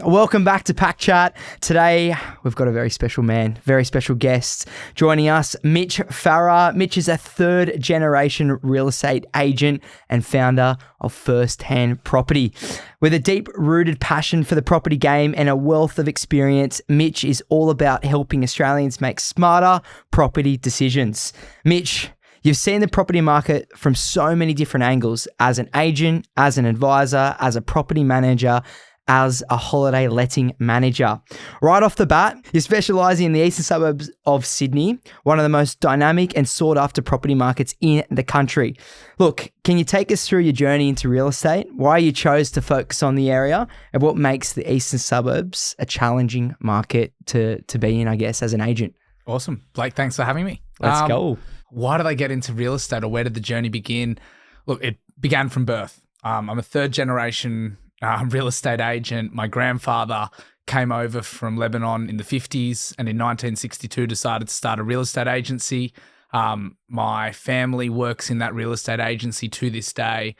Welcome back to Pak Chat. Today, we've got a very special man, very special guest joining us, Mitch Farah. Mitch is a third-generation real estate agent and founder of First Hand Property. With a deep-rooted passion for the property game and a wealth of experience, Mitch is all about helping Australians make smarter property decisions. Mitch, you've seen the property market from so many different angles as an agent, as an advisor, as a property manager, as a holiday letting manager. Right off the bat, you're specialising in the eastern suburbs of Sydney, one of the most dynamic and sought after property markets in the country. Look, can you take us through your journey into real estate, why you chose to focus on the area, and what makes the eastern suburbs a challenging market to be in, I guess, as an agent? Awesome. Blake, thanks for having me. Let's go. Why did I get into real estate, or where did the journey begin? Look, it began from birth. I'm a third generation real estate agent. My grandfather came over from Lebanon in the 50s and in 1962 decided to start a real estate agency. My family works in that real estate agency to this day,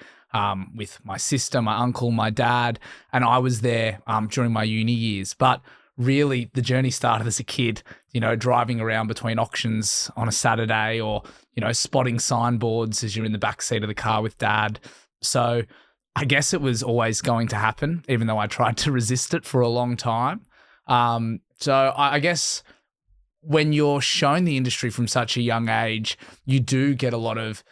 with my sister, my uncle, my dad, and I was there during my uni years. But really, the journey started as a kid, driving around between auctions on a Saturday, or, spotting signboards as you're in the back seat of the car with dad. So I guess it was always going to happen, even though I tried to resist it for a long time. So I guess when you're shown the industry from such a young age, you do get a lot of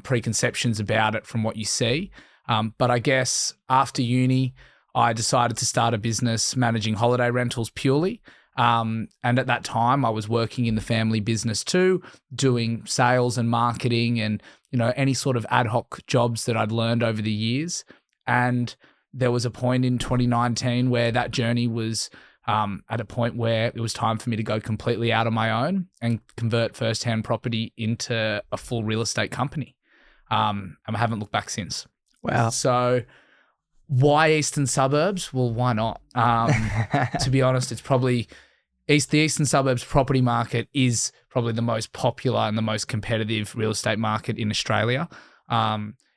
preconceptions about it from what you see. But I guess after uni, I decided to start a business managing holiday rentals purely. And at that time, I was working in the family business too, doing sales and marketing and, any sort of ad hoc jobs that I'd learned over the years. And there was a point in 2019 where that journey was at a point where it was time for me to go completely out on my own and convert First Hand Property into a full real estate company. And I haven't looked back since. Wow. So why eastern suburbs? Well, why not? To be honest, it's probably the eastern suburbs property market is probably the most popular and the most competitive real estate market in Australia.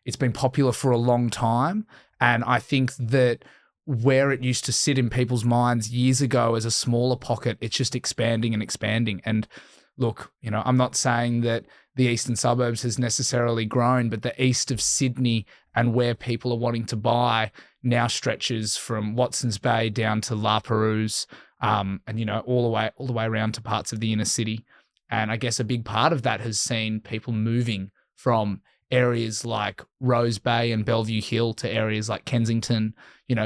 It's been popular for a long time. And I think that where it used to sit in people's minds years ago as a smaller pocket, it's just expanding and expanding. And look, I'm not saying that the eastern suburbs has necessarily grown, but the east of Sydney and where people are wanting to buy now stretches from Watsons Bay down to La Perouse, and all the way around to parts of the inner city. And I guess a big part of that has seen people moving from areas like Rose Bay and Bellevue Hill to areas like Kensington.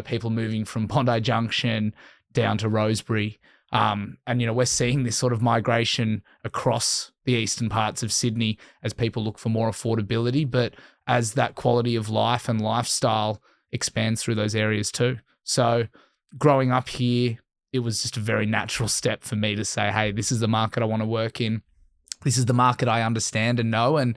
People moving from Bondi Junction down to Rosebery. And we're seeing this sort of migration across the eastern parts of Sydney as people look for more affordability, but as that quality of life and lifestyle expands through those areas too. So growing up here, it was just a very natural step for me to say, hey, this is the market I want to work in. This is the market I understand and know, and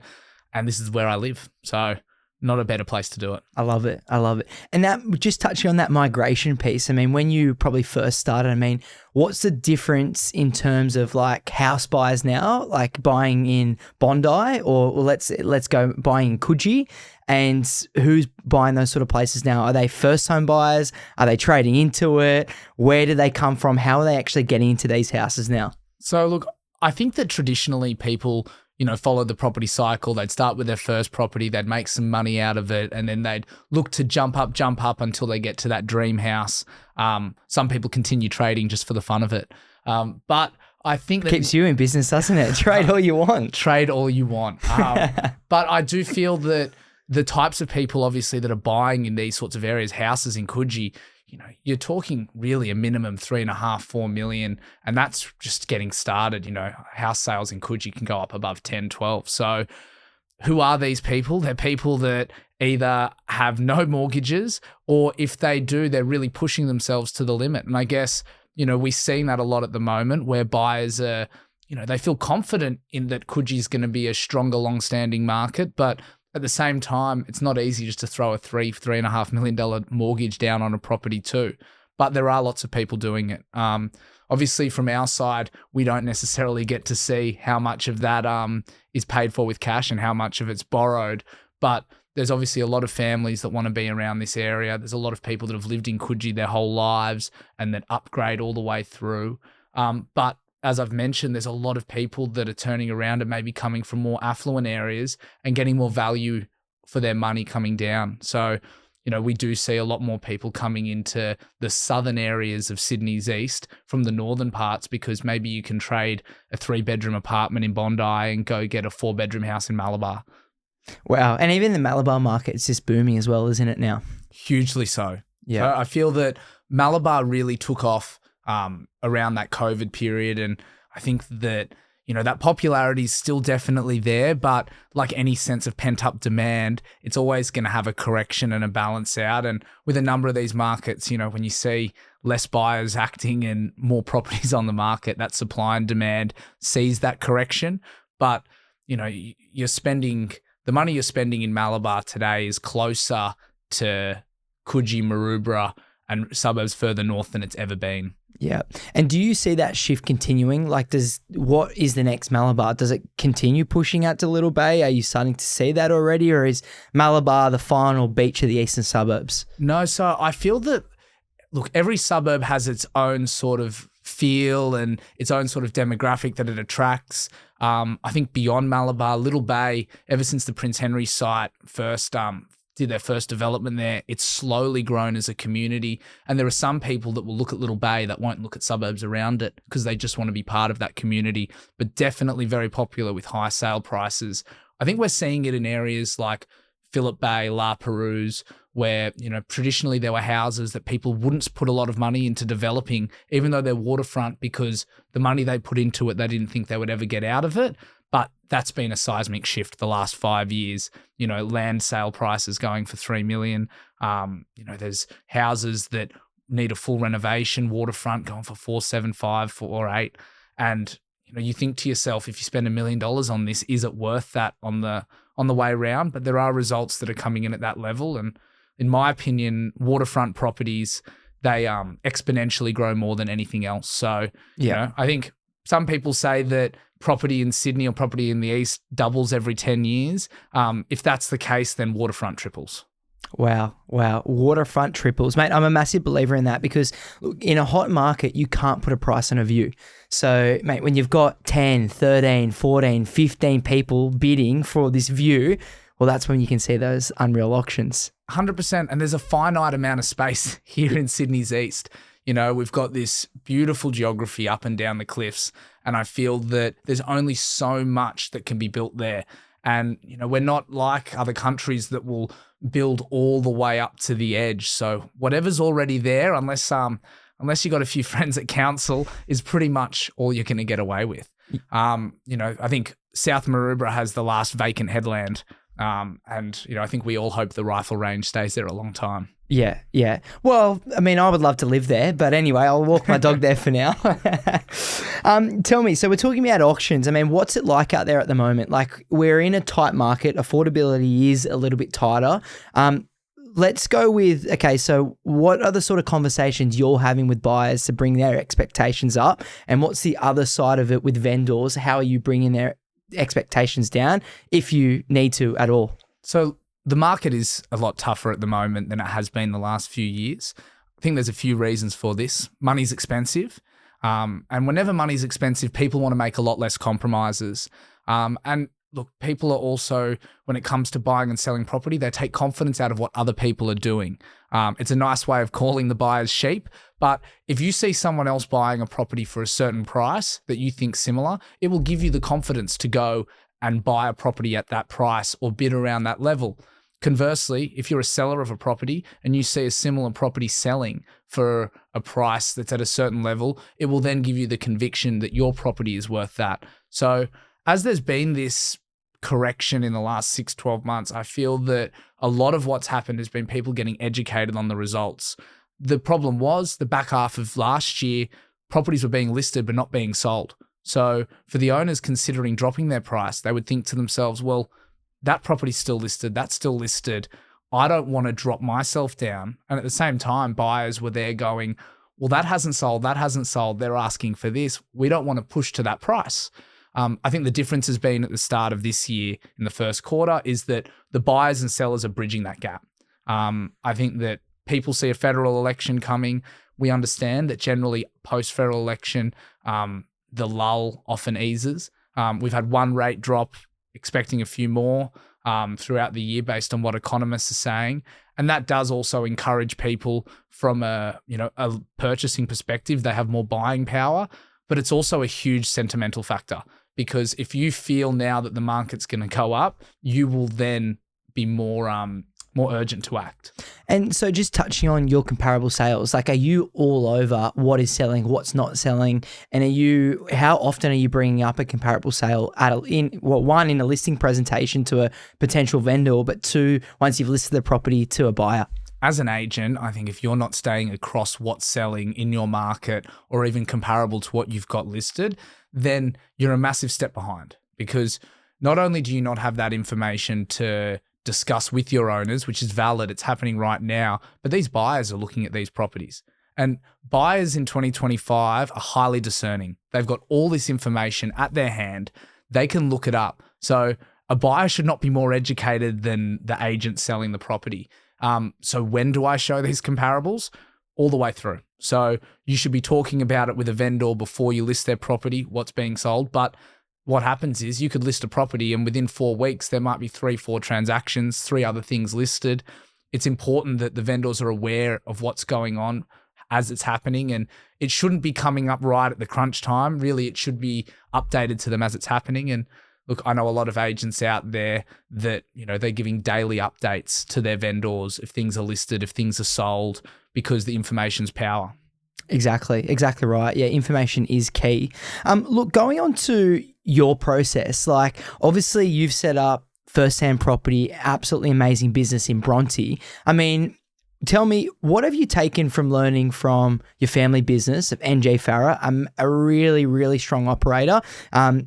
this is where I live. So not a better place to do it. I love it. And that, just touching on that migration piece, when you probably first started, what's the difference in terms of like house buyers now, like buying in Bondi or let's go buying in Coogee, and who's buying those sort of places now? Are they first home buyers? Are they trading into it? Where do they come from? How are they actually getting into these houses now? So look, I think that traditionally people follow the property cycle. They'd start with their first property, they'd make some money out of it, and then they'd look to jump up until they get to that dream house. Some people continue trading just for the fun of it. But I think that keeps you in business, doesn't it? Trade all you want. Trade all you want. But I do feel that the types of people, obviously, that are buying in these sorts of areas, houses in Coogee, you're talking really a minimum 3.5, 4 million, and that's just getting started. House sales in Coogee can go up above 10, 12. So who are these people? They're people that either have no mortgages, or if they do, they're really pushing themselves to the limit. And I guess, we're seeing that a lot at the moment where buyers are, they feel confident in that Coogee is going to be a stronger, long-standing market, but at the same time, it's not easy just to throw a $3.5 million mortgage down on a property too. But there are lots of people doing it. Obviously, from our side, we don't necessarily get to see how much of that is paid for with cash and how much of it's borrowed. But there's obviously a lot of families that want to be around this area. There's a lot of people that have lived in Coogee their whole lives and that upgrade all the way through. But as I've mentioned, there's a lot of people that are turning around and maybe coming from more affluent areas and getting more value for their money coming down. So, we do see a lot more people coming into the southern areas of Sydney's east from the northern parts, because maybe you can trade a 3-bedroom apartment in Bondi and go get a 4-bedroom house in Malabar. Wow. And even the Malabar market is just booming as well, isn't it now? Hugely so. Yeah. So I feel that Malabar really took off around that COVID period. And I think that, that popularity is still definitely there, but like any sense of pent-up demand, it's always going to have a correction and a balance out. And with a number of these markets, when you see less buyers acting and more properties on the market, that supply and demand sees that correction. But, you're spending, the money you're spending in Malabar today is closer to Coogee, Maroubra and suburbs further north than it's ever been. Yeah. And do you see that shift continuing? Like, what is the next Malabar? Does it continue pushing out to Little Bay? Are you starting to see that already? Or is Malabar the final beach of the eastern suburbs? No. So I feel that, look, every suburb has its own sort of feel and its own sort of demographic that it attracts. I think beyond Malabar, Little Bay, ever since the Prince Henry site first did their first development there, it's slowly grown as a community. And there are some people that will look at Little Bay that won't look at suburbs around it because they just want to be part of that community, but definitely very popular with high sale prices. I think we're seeing it in areas like Phillip Bay, La Perouse, where, traditionally there were houses that people wouldn't put a lot of money into developing, even though they're waterfront, because the money they put into it, they didn't think they would ever get out of it. But that's been a seismic shift the last 5 years. Land sale prices going for $3 million. There's houses that need a full renovation, waterfront going for 475, 48. And, you think to yourself, if you spend $1 million on this, is it worth that on the way around? But there are results that are coming in at that level. And in my opinion, waterfront properties, they exponentially grow more than anything else. So, I think some people say that property in Sydney or property in the east doubles every 10 years. If that's the case, then waterfront triples. Wow. Waterfront triples. Mate, I'm a massive believer in that because look, in a hot market, you can't put a price on a view. So, mate, when you've got 10, 13, 14, 15 people bidding for this view, well, that's when you can see those unreal auctions. 100%. And there's a finite amount of space here in Sydney's east. We've got this beautiful geography up and down the cliffs, and I feel that there's only so much that can be built there. And, we're not like other countries that will build all the way up to the edge. So whatever's already there, unless you got a few friends at council, is pretty much all you're going to get away with. I think South Maroubra has the last vacant headland. And, I think we all hope the rifle range stays there a long time. Yeah. Well, I mean, I would love to live there, but anyway, I'll walk my dog there for now. Tell me, so we're talking about auctions. I mean, what's it like out there at the moment? Like, we're in a tight market. Affordability is a little bit tighter. Let's go with, okay, so what are the sort of conversations you're having with buyers to bring their expectations up? And what's the other side of it with vendors? How are you bringing their expectations down if you need to at all? So the market is a lot tougher at the moment than it has been the last few years. I think there's a few reasons for this. Money's expensive. And whenever money's expensive, people want to make a lot less compromises. And look, people are also, when it comes to buying and selling property, they take confidence out of what other people are doing. It's a nice way of calling the buyers sheep. But if you see someone else buying a property for a certain price that you think similar, it will give you the confidence to go and buy a property at that price or bid around that level. Conversely, if you're a seller of a property and you see a similar property selling for a price that's at a certain level, it will then give you the conviction that your property is worth that. So as there's been this correction in the last 6-12 months, I feel that a lot of what's happened has been people getting educated on the results. The problem was the back half of last year, properties were being listed but not being sold. So for the owners considering dropping their price, they would think to themselves, well, that property's still listed, that's still listed. I don't want to drop myself down. And at the same time, buyers were there going, well, that hasn't sold, they're asking for this. We don't want to push to that price. I think the difference has been at the start of this year in the first quarter is that the buyers and sellers are bridging that gap. I think that people see a federal election coming. We understand that generally post-federal election, the lull often eases. We've had one rate drop, expecting a few more throughout the year based on what economists are saying. And that does also encourage people from a purchasing perspective. They have more buying power, but it's also a huge sentimental factor because if you feel now that the market's going to go up, you will then be more urgent to act. And so just touching on your comparable sales, like are you all over what is selling, what's not selling? And how often are you bringing up a comparable sale one, in a listing presentation to a potential vendor, but two, once you've listed the property to a buyer? As an agent, I think if you're not staying across what's selling in your market or even comparable to what you've got listed, then you're a massive step behind because not only do you not have that information to discuss with your owners, which is valid, it's happening right now, but these buyers are looking at these properties. And buyers in 2025 are highly discerning. They've got all this information at their hand. They can look it up. So a buyer should not be more educated than the agent selling the property. So when do I show these comparables? All the way through. So you should be talking about it with a vendor before you list their property, what's being sold. But what happens is you could list a property and within 4 weeks, there might be 3-4 transactions, 3 other things listed. It's important that the vendors are aware of what's going on as it's happening. And it shouldn't be coming up right at the crunch time. Really, it should be updated to them as it's happening. And look, I know a lot of agents out there that, they're giving daily updates to their vendors if things are listed, if things are sold, because the information's power. Exactly right. Yeah, information is key. Look, going on to your process, like obviously you've set up First-Hand Property, absolutely amazing business in Bronte. I mean, tell me, what have you taken from learning from your family business of NJ Farah, a really, really strong operator,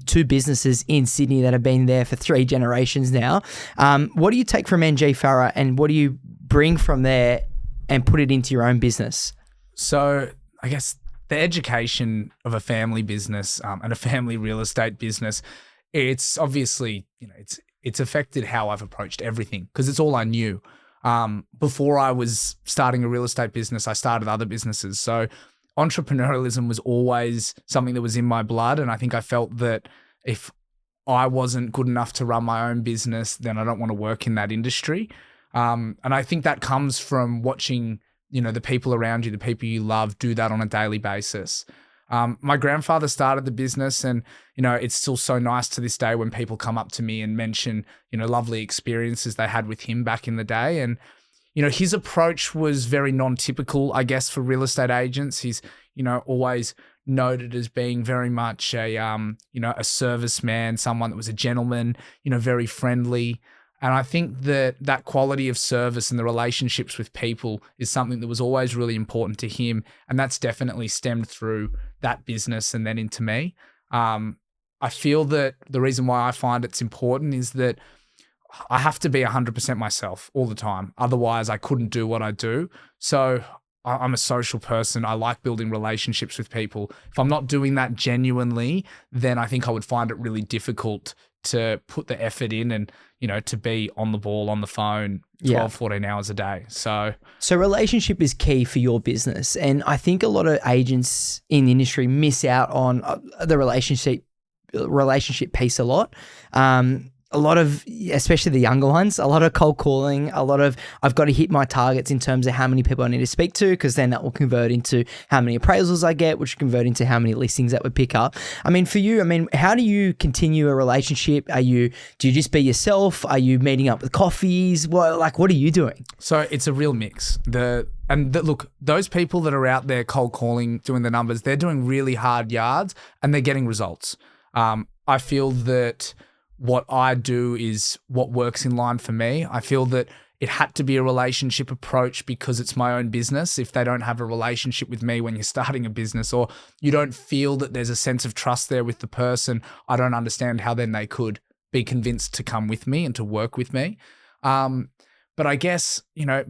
2 businesses in Sydney that have been there for 3 generations now. What do you take from NJ Farah and what do you bring from there and put it into your own business? So I guess the education of a family business and a family real estate business, it's obviously, it's affected how I've approached everything because it's all I knew. Before I was starting a real estate business, I started other businesses. So entrepreneurialism was always something that was in my blood. And I think I felt that if I wasn't good enough to run my own business, then I don't want to work in that industry. And I think that comes from watching the people around you, the people you love, do that on a daily basis. My grandfather started the business and, it's still so nice to this day when people come up to me and mention, lovely experiences they had with him back in the day. And, his approach was very non-typical, I guess, for real estate agents. He's, always noted as being very much a serviceman, someone that was a gentleman, very friendly. And I think that quality of service and the relationships with people is something that was always really important to him. And that's definitely stemmed through that business and then into me. I feel that the reason why I find it's important is that I have to be 100% myself all the time. Otherwise, I couldn't do what I do. So I'm a social person. I like building relationships with people. If I'm not doing that genuinely, then I think I would find it really difficult to put the effort in and, to be on the ball, on the phone 12, 14 hours a day. So relationship is key for your business. And I think a lot of agents in the industry miss out on the relationship piece a lot. A lot of, especially the younger ones, a lot of cold calling, I've got to hit my targets in terms of how many people I need to speak to, because then that will convert into how many appraisals I get, which convert into how many listings that would pick up. I mean, for you, how do you continue a relationship? Do you just be yourself? Are you meeting up with coffees? What are you doing? So it's a real mix. Look, those people that are out there cold calling, doing the numbers, they're doing really hard yards and they're getting results. I feel that what I do is what works in line for me. I feel that it had to be a relationship approach because it's my own business. If they don't have a relationship with me when you're starting a business, or you don't feel that there's a sense of trust there with the person, I don't understand how then they could be convinced to come with me and to work with me. But I guess,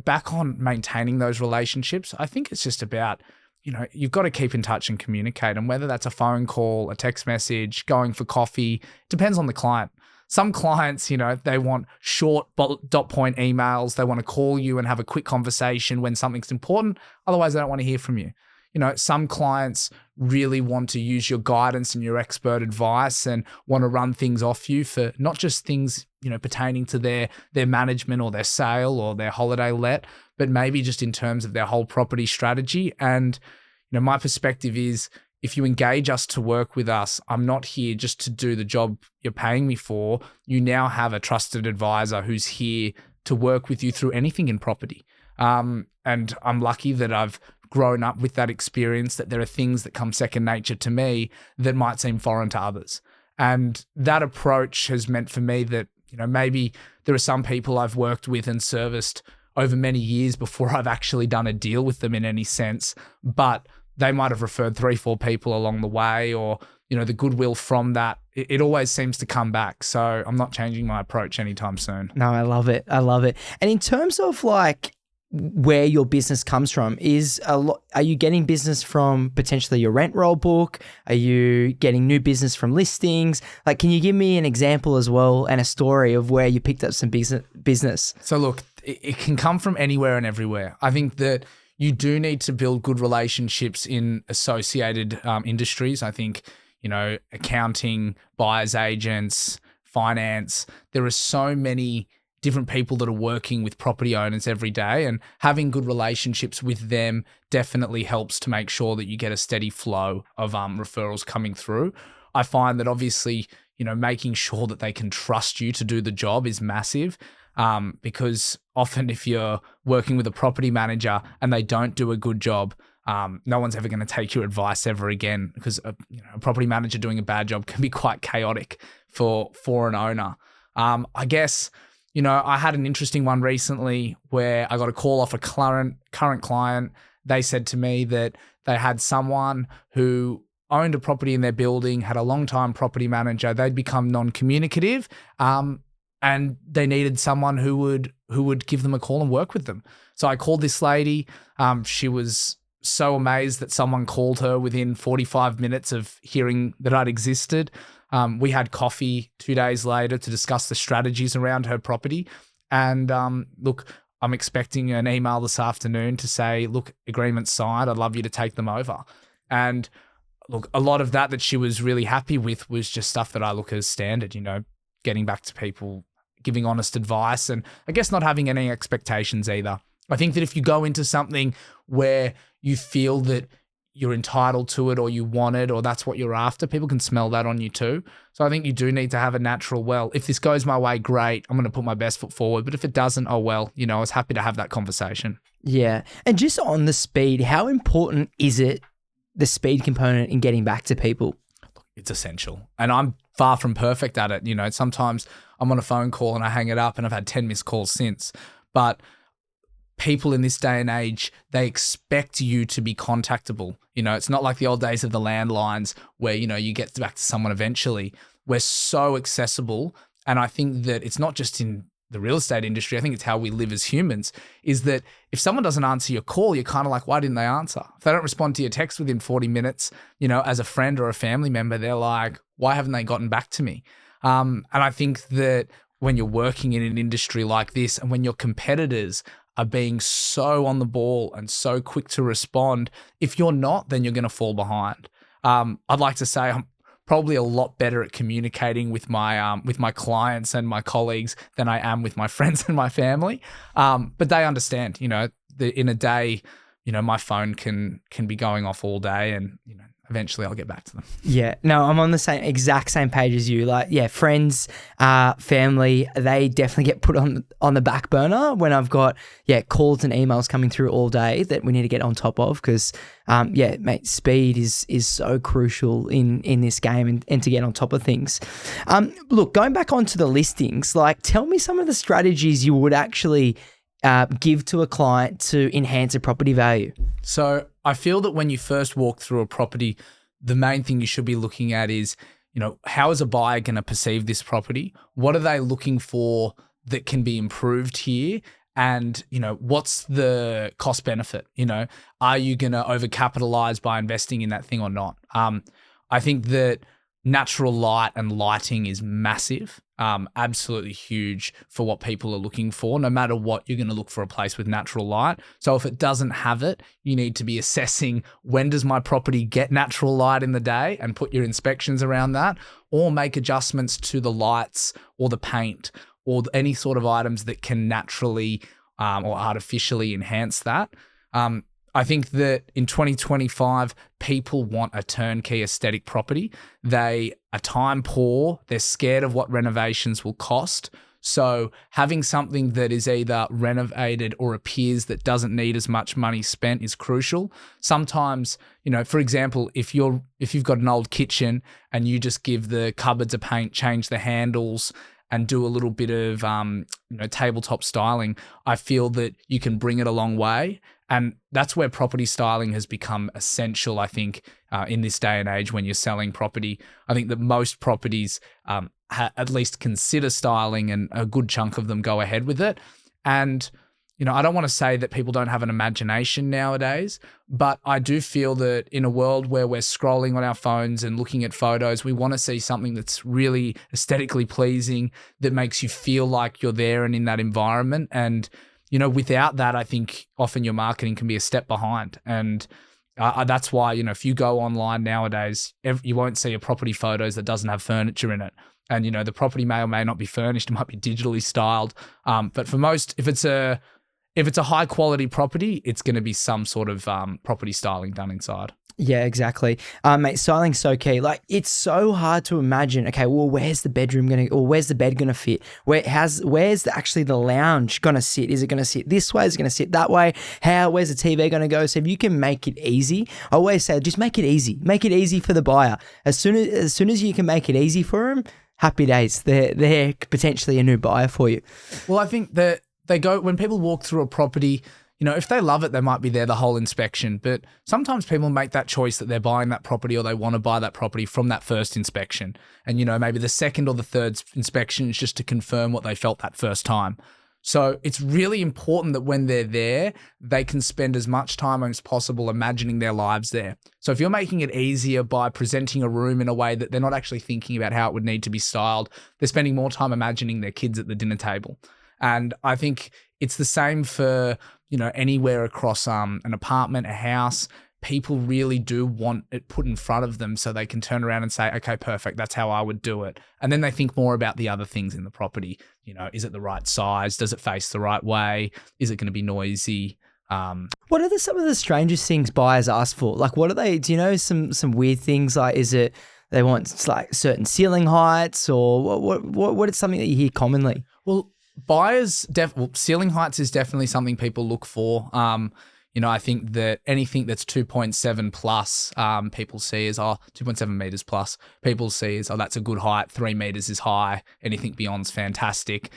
back on maintaining those relationships, I think it's just about you've got to keep in touch and communicate. And whether that's a phone call, a text message, going for coffee, depends on the client. Some clients, they want short dot point emails. They want to call you and have a quick conversation when something's important. Otherwise, they don't want to hear from you. Some clients really want to use your guidance and your expert advice and want to run things off you for not just things, pertaining to their management or their sale or their holiday let, but maybe just in terms of their whole property strategy. And, my perspective is, if you engage us to work with us, I'm not here just to do the job you're paying me for. You now have a trusted advisor who's here to work with you through anything in property. And I'm lucky that I've grown up with that experience, that there are things that come second nature to me that might seem foreign to others. And that approach has meant for me that, maybe there are some people I've worked with and serviced over many years before I've actually done a deal with them in any sense, but they might have referred 3-4 people along the way, or, the goodwill from that, it always seems to come back. So I'm not changing my approach anytime soon. No, I love it. And in terms of where your business comes from, are you getting business from potentially your rent roll book? Are you getting new business from listings? Can you give me an example as well and a story of where you picked up some business? So look, it can come from anywhere and everywhere. I think that you do need to build good relationships in associated industries. I think, accounting, buyer's agents, finance, there are so many different people that are working with property owners every day, and having good relationships with them definitely helps to make sure that you get a steady flow of referrals coming through. I find that obviously, making sure that they can trust you to do the job is massive, because often if you're working with a property manager and they don't do a good job, no one's ever going to take your advice ever again, because a property manager doing a bad job can be quite chaotic for an owner. I guess, I had an interesting one recently where I got a call off a current client. They said to me that they had someone who owned a property in their building, had a long-time property manager. They'd become non-communicative, and they needed someone who would give them a call and work with them. So I called this lady. She was so amazed that someone called her within 45 minutes of hearing that I'd existed. We had coffee 2 days later to discuss the strategies around her property. And look, I'm expecting an email this afternoon to say, look, agreement signed. I'd love you to take them over. And look, a lot of that she was really happy with was just stuff that I look as standard, getting back to people, giving honest advice, and I guess not having any expectations either. I think that if you go into something where you feel that you're entitled to it or you want it or that's what you're after, people can smell that on you too. So I think you do need to have a natural, well, if this goes my way, great, I'm going to put my best foot forward. But if it doesn't, oh well, I was happy to have that conversation. Yeah. And just on the speed, how important is it, the speed component in getting back to people? It's essential. And I'm far from perfect at it. Sometimes I'm on a phone call and I hang it up and I've had 10 missed calls since. But people in this day and age, they expect you to be contactable. It's not like the old days of the landlines where, you get back to someone eventually. We're so accessible. And I think that it's not just in the real estate industry. I think it's how we live as humans, is that if someone doesn't answer your call, you're kind of like, why didn't they answer? If they don't respond to your text within 40 minutes, as a friend or a family member, they're like, why haven't they gotten back to me? And I think that when you're working in an industry like this and when your competitors are being so on the ball and so quick to respond, if you're not, then you're going to fall behind. I'd like to say I'm probably a lot better at communicating with my clients and my colleagues than I am with my friends and my family. But they understand, in a day, my phone can be going off all day, and eventually I'll get back to them. Yeah, no, I'm on the exact same page as you. Friends, family, they definitely get put on the back burner when I've got calls and emails coming through all day that we need to get on top of, because mate, speed is so crucial in this game and to get on top of things. Look, going back onto the listings, tell me some of the strategies you would actually give to a client to enhance a property value. So I feel that when you first walk through a property, the main thing you should be looking at is, how is a buyer going to perceive this property? What are they looking for that can be improved here? And, what's the cost benefit? Are you going to overcapitalize by investing in that thing or not? I think that natural light and lighting is massive, absolutely huge for what people are looking for. No matter what, you're going to look for a place with natural light. So if it doesn't have it, you need to be assessing, when does my property get natural light in the day, and put your inspections around that, or make adjustments to the lights or the paint or any sort of items that can naturally or artificially enhance that. I think that in 2025, people want a turnkey aesthetic property. They are time poor. They're scared of what renovations will cost. So having something that is either renovated or appears that doesn't need as much money spent is crucial. Sometimes, for example, if you've got an old kitchen and you just give the cupboards a paint, change the handles, and do a little bit of tabletop styling, I feel that you can bring it a long way. And that's where property styling has become essential, I think, in this day and age when you're selling property. I think that most properties at least consider styling, and a good chunk of them go ahead with it. And I don't want to say that people don't have an imagination nowadays, but I do feel that in a world where we're scrolling on our phones and looking at photos, we want to see something that's really aesthetically pleasing, that makes you feel like you're there and in that environment. And, without that, I think often your marketing can be a step behind. And that's why, if you go online nowadays, you won't see a property photos that doesn't have furniture in it. And, the property may or may not be furnished. It might be digitally styled. But for most, if it's a high quality property, it's going to be some sort of property styling done inside. Yeah, exactly. Mate, styling's so key. Like, it's so hard to imagine, okay, well, where's the bedroom going to, or where's the bed going to fit? Where's actually the lounge going to sit? Is it going to sit this way? Is it going to sit that way? Where's the TV going to go? So if you can make it easy, I always say, just make it easy. Make it easy for the buyer. As soon as you can make it easy for them, happy days. They're potentially a new buyer for you. Well, I think that when people walk through a property, if they love it, they might be there the whole inspection. But sometimes people make that choice that they're buying that property, or they want to buy that property from that first inspection. And, maybe the second or the third inspection is just to confirm what they felt that first time. So it's really important that when they're there, they can spend as much time as possible imagining their lives there. So if you're making it easier by presenting a room in a way that they're not actually thinking about how it would need to be styled, they're spending more time imagining their kids at the dinner table. And I think it's the same for, anywhere across an apartment, a house. People really do want it put in front of them so they can turn around and say, okay, perfect, that's how I would do it. And then they think more about the other things in the property. Is it the right size? Does it face the right way? Is it going to be noisy? What are some of the strangest things buyers ask for? Like, what are they, do you know some weird things? Like, is it they want like certain ceiling heights, or what is something that you hear commonly? Well, ceiling heights is definitely something people look for. I think that anything that's 2.7 plus, people see as 2.7 meters plus. People see as that's a good height. 3 meters is high. Anything beyond's fantastic.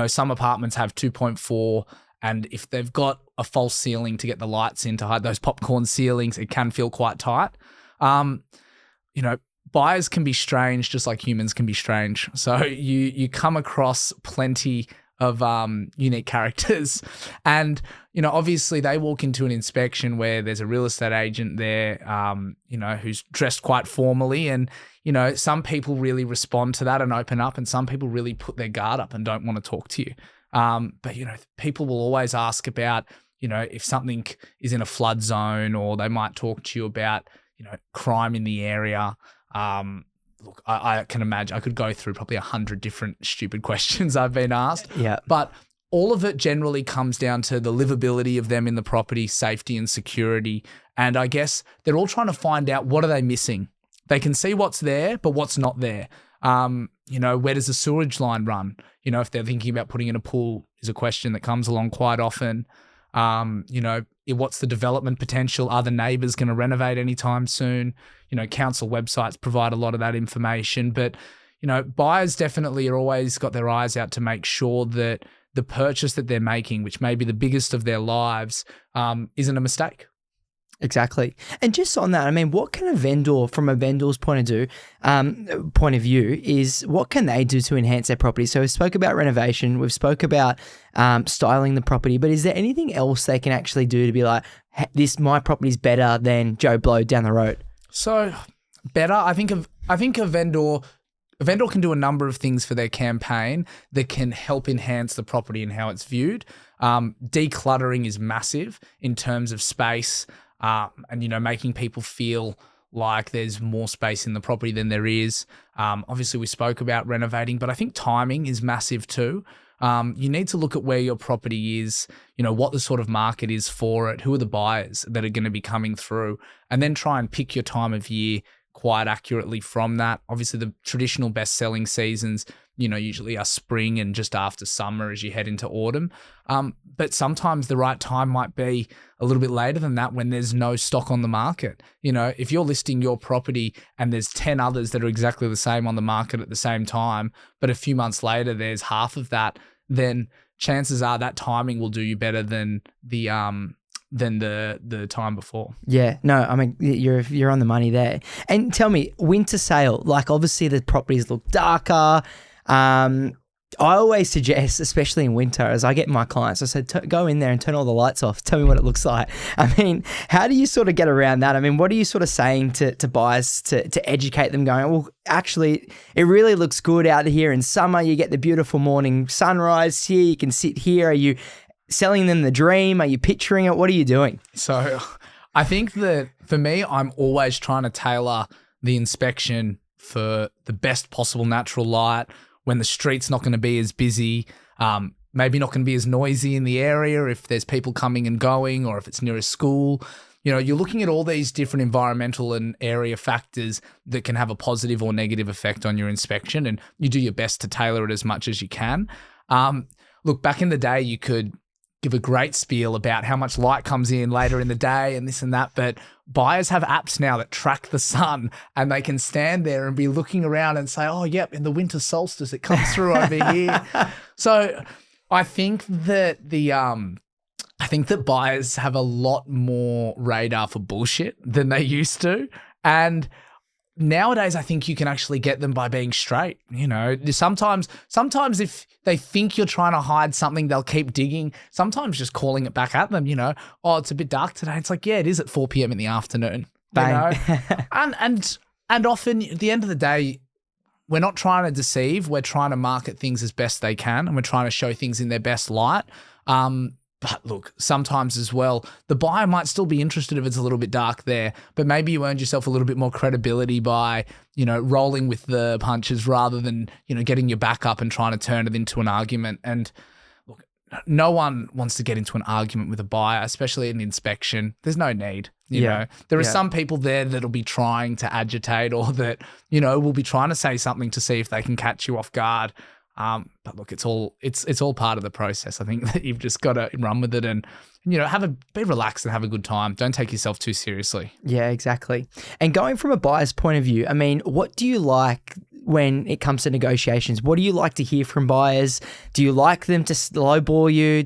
Some apartments have 2.4, and if they've got a false ceiling to get the lights in to hide those popcorn ceilings, it can feel quite tight. Buyers can be strange, just like humans can be strange. So you come across plenty of unique characters, and obviously they walk into an inspection where there's a real estate agent there, who's dressed quite formally, and some people really respond to that and open up, and some people really put their guard up and don't want to talk to you. But people will always ask about if something is in a flood zone, or they might talk to you about crime in the area. Look, I can imagine I could go through probably 100 different stupid questions I've been asked. Yeah. But all of it generally comes down to the livability of them in the property, safety and security. And I guess they're all trying to find out, what are they missing? They can see what's there, but what's not there. Where does the sewage line run? If they're thinking about putting in a pool, is a question that comes along quite often. What's the development potential? Are the neighbours going to renovate anytime soon? Council websites provide a lot of that information, but, buyers definitely are always got their eyes out to make sure that the purchase that they're making, which may be the biggest of their lives, isn't a mistake. Exactly. And just on that, I mean, what can a vendor, from a vendor's point of view, is what can they do to enhance their property? So we spoke about renovation, we've spoke about styling the property, but is there anything else they can actually do to be like, my property's better than Joe Blow down the road? So better, I think a vendor can do a number of things for their campaign that can help enhance the property and how it's viewed. Decluttering is massive in terms of space, and making people feel like there's more space in the property than there is. Obviously, we spoke about renovating, but I think timing is massive too. You need to look at where your property is, what the sort of market is for it, who are the buyers that are going to be coming through, and then try and pick your time of year quite accurately from that. Obviously, the traditional best-selling seasons, usually are spring and just after summer as you head into autumn. But sometimes the right time might be a little bit later than that when there's no stock on the market. If you're listing your property and there's 10 others that are exactly the same on the market at the same time, but a few months later there's half of that, then chances are that timing will do you better than the time before. Yeah, no, I mean, you're on the money there. And tell me, winter sale, like obviously the properties look darker. I always suggest, especially in winter, as I get my clients, I said, go in there and turn all the lights off. Tell me what it looks like. I mean, how do you sort of get around that? I mean, what are you sort of saying to buyers to educate them going, well, actually, it really looks good out here in summer. You get the beautiful morning sunrise here. You can sit here. Are you selling them the dream? Are you picturing it? What are you doing? So I think that for me, I'm always trying to tailor the inspection for the best possible natural light, when the street's not going to be as busy, maybe not going to be as noisy in the area if there's people coming and going, or if it's near a school. You're looking at all these different environmental and area factors that can have a positive or negative effect on your inspection, and you do your best to tailor it as much as you can. Look, back in the day, you could give a great spiel about how much light comes in later in the day and this and that, but buyers have apps now that track the sun, and they can stand there and be looking around and say, oh, yep, in the winter solstice, it comes through over here. So I think that buyers have a lot more radar for bullshit than they used to. And nowadays, I think you can actually get them by being straight. Sometimes if they think you're trying to hide something, they'll keep digging. Sometimes just calling it back at them, oh, it's a bit dark today. It's like, yeah, it is at 4 p.m. in the afternoon. Bang. And often at the end of the day, we're not trying to deceive. We're trying to market things as best they can, and we're trying to show things in their best light. But look, sometimes as well, the buyer might still be interested if it's a little bit dark there, but maybe you earned yourself a little bit more credibility by, rolling with the punches rather than, getting your back up and trying to turn it into an argument. And look, no one wants to get into an argument with a buyer, especially in inspection. There's no need. You know, there are some people there that'll be trying to agitate, or that, will be trying to say something to see if they can catch you off guard. But look, it's all part of the process. I think that you've just got to run with it and, be relaxed and have a good time. Don't take yourself too seriously. Yeah, exactly. And going from a buyer's point of view, I mean, what do you like when it comes to negotiations? What do you like to hear from buyers? Do you like them to lowball you?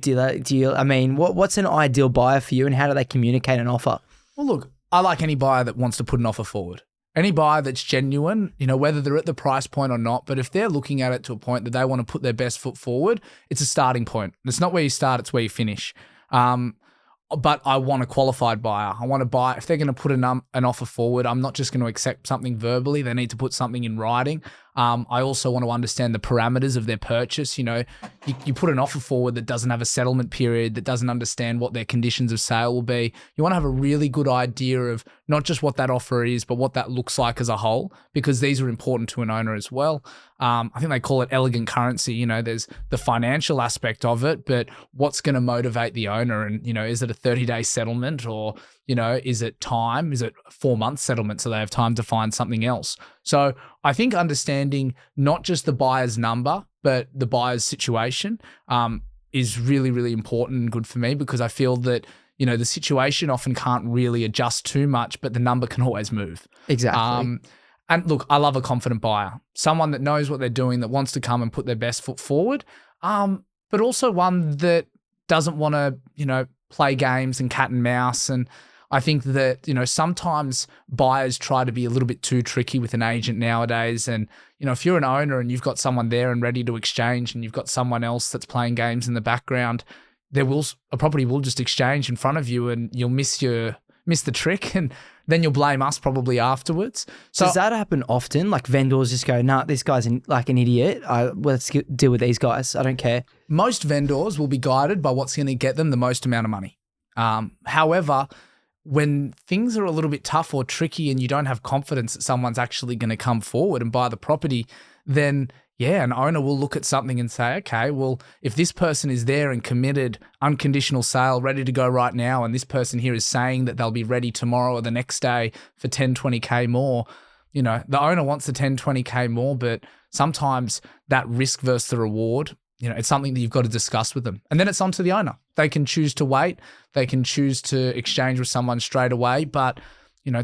What's an ideal buyer for you, and how do they communicate an offer? Well, look, I like any buyer that wants to put an offer forward. Any buyer that's genuine, whether they're at the price point or not, but if they're looking at it to a point that they want to put their best foot forward, it's a starting point. It's not where you start, it's where you finish. But I want a qualified buyer. I want to buy, if they're going to put an offer forward, I'm not just going to accept something verbally. They need to put something in writing. I also want to understand the parameters of their purchase. You put an offer forward that doesn't have a settlement period, that doesn't understand what their conditions of sale will be. You want to have a really good idea of not just what that offer is, but what that looks like as a whole, because these are important to an owner as well. I think they call it elegant currency. There's the financial aspect of it, but what's going to motivate the owner? And, is it a 30-day settlement, or, is it time? Is it a 4-month settlement so they have time to find something else? So I think understanding not just the buyer's number, but the buyer's situation is really, really important and good for me, because I feel that, the situation often can't really adjust too much, but the number can always move. Exactly. And look, I love a confident buyer, someone that knows what they're doing, that wants to come and put their best foot forward, but also one that doesn't want to, play games and cat and mouse. And I think that, sometimes buyers try to be a little bit too tricky with an agent nowadays. And, if you're an owner and you've got someone there and ready to exchange and you've got someone else that's playing games in the background, a property will just exchange in front of you and you'll miss the trick, and then you'll blame us probably afterwards. So does that happen often? Like vendors just go, nah, this guy's an idiot. Let's deal with these guys. I don't care. Most vendors will be guided by what's going to get them the most amount of money. However, when things are a little bit tough or tricky and you don't have confidence that someone's actually going to come forward and buy the property, then an owner will look at something and say, okay, well, if this person is there and committed, unconditional sale, ready to go right now, and this person here is saying that they'll be ready tomorrow or the next day for 10, 20K more, the owner wants the 10, 20K more, but sometimes that risk versus the reward, it's something that you've got to discuss with them. And then it's on to the owner. They can choose to wait. They can choose to exchange with someone straight away, but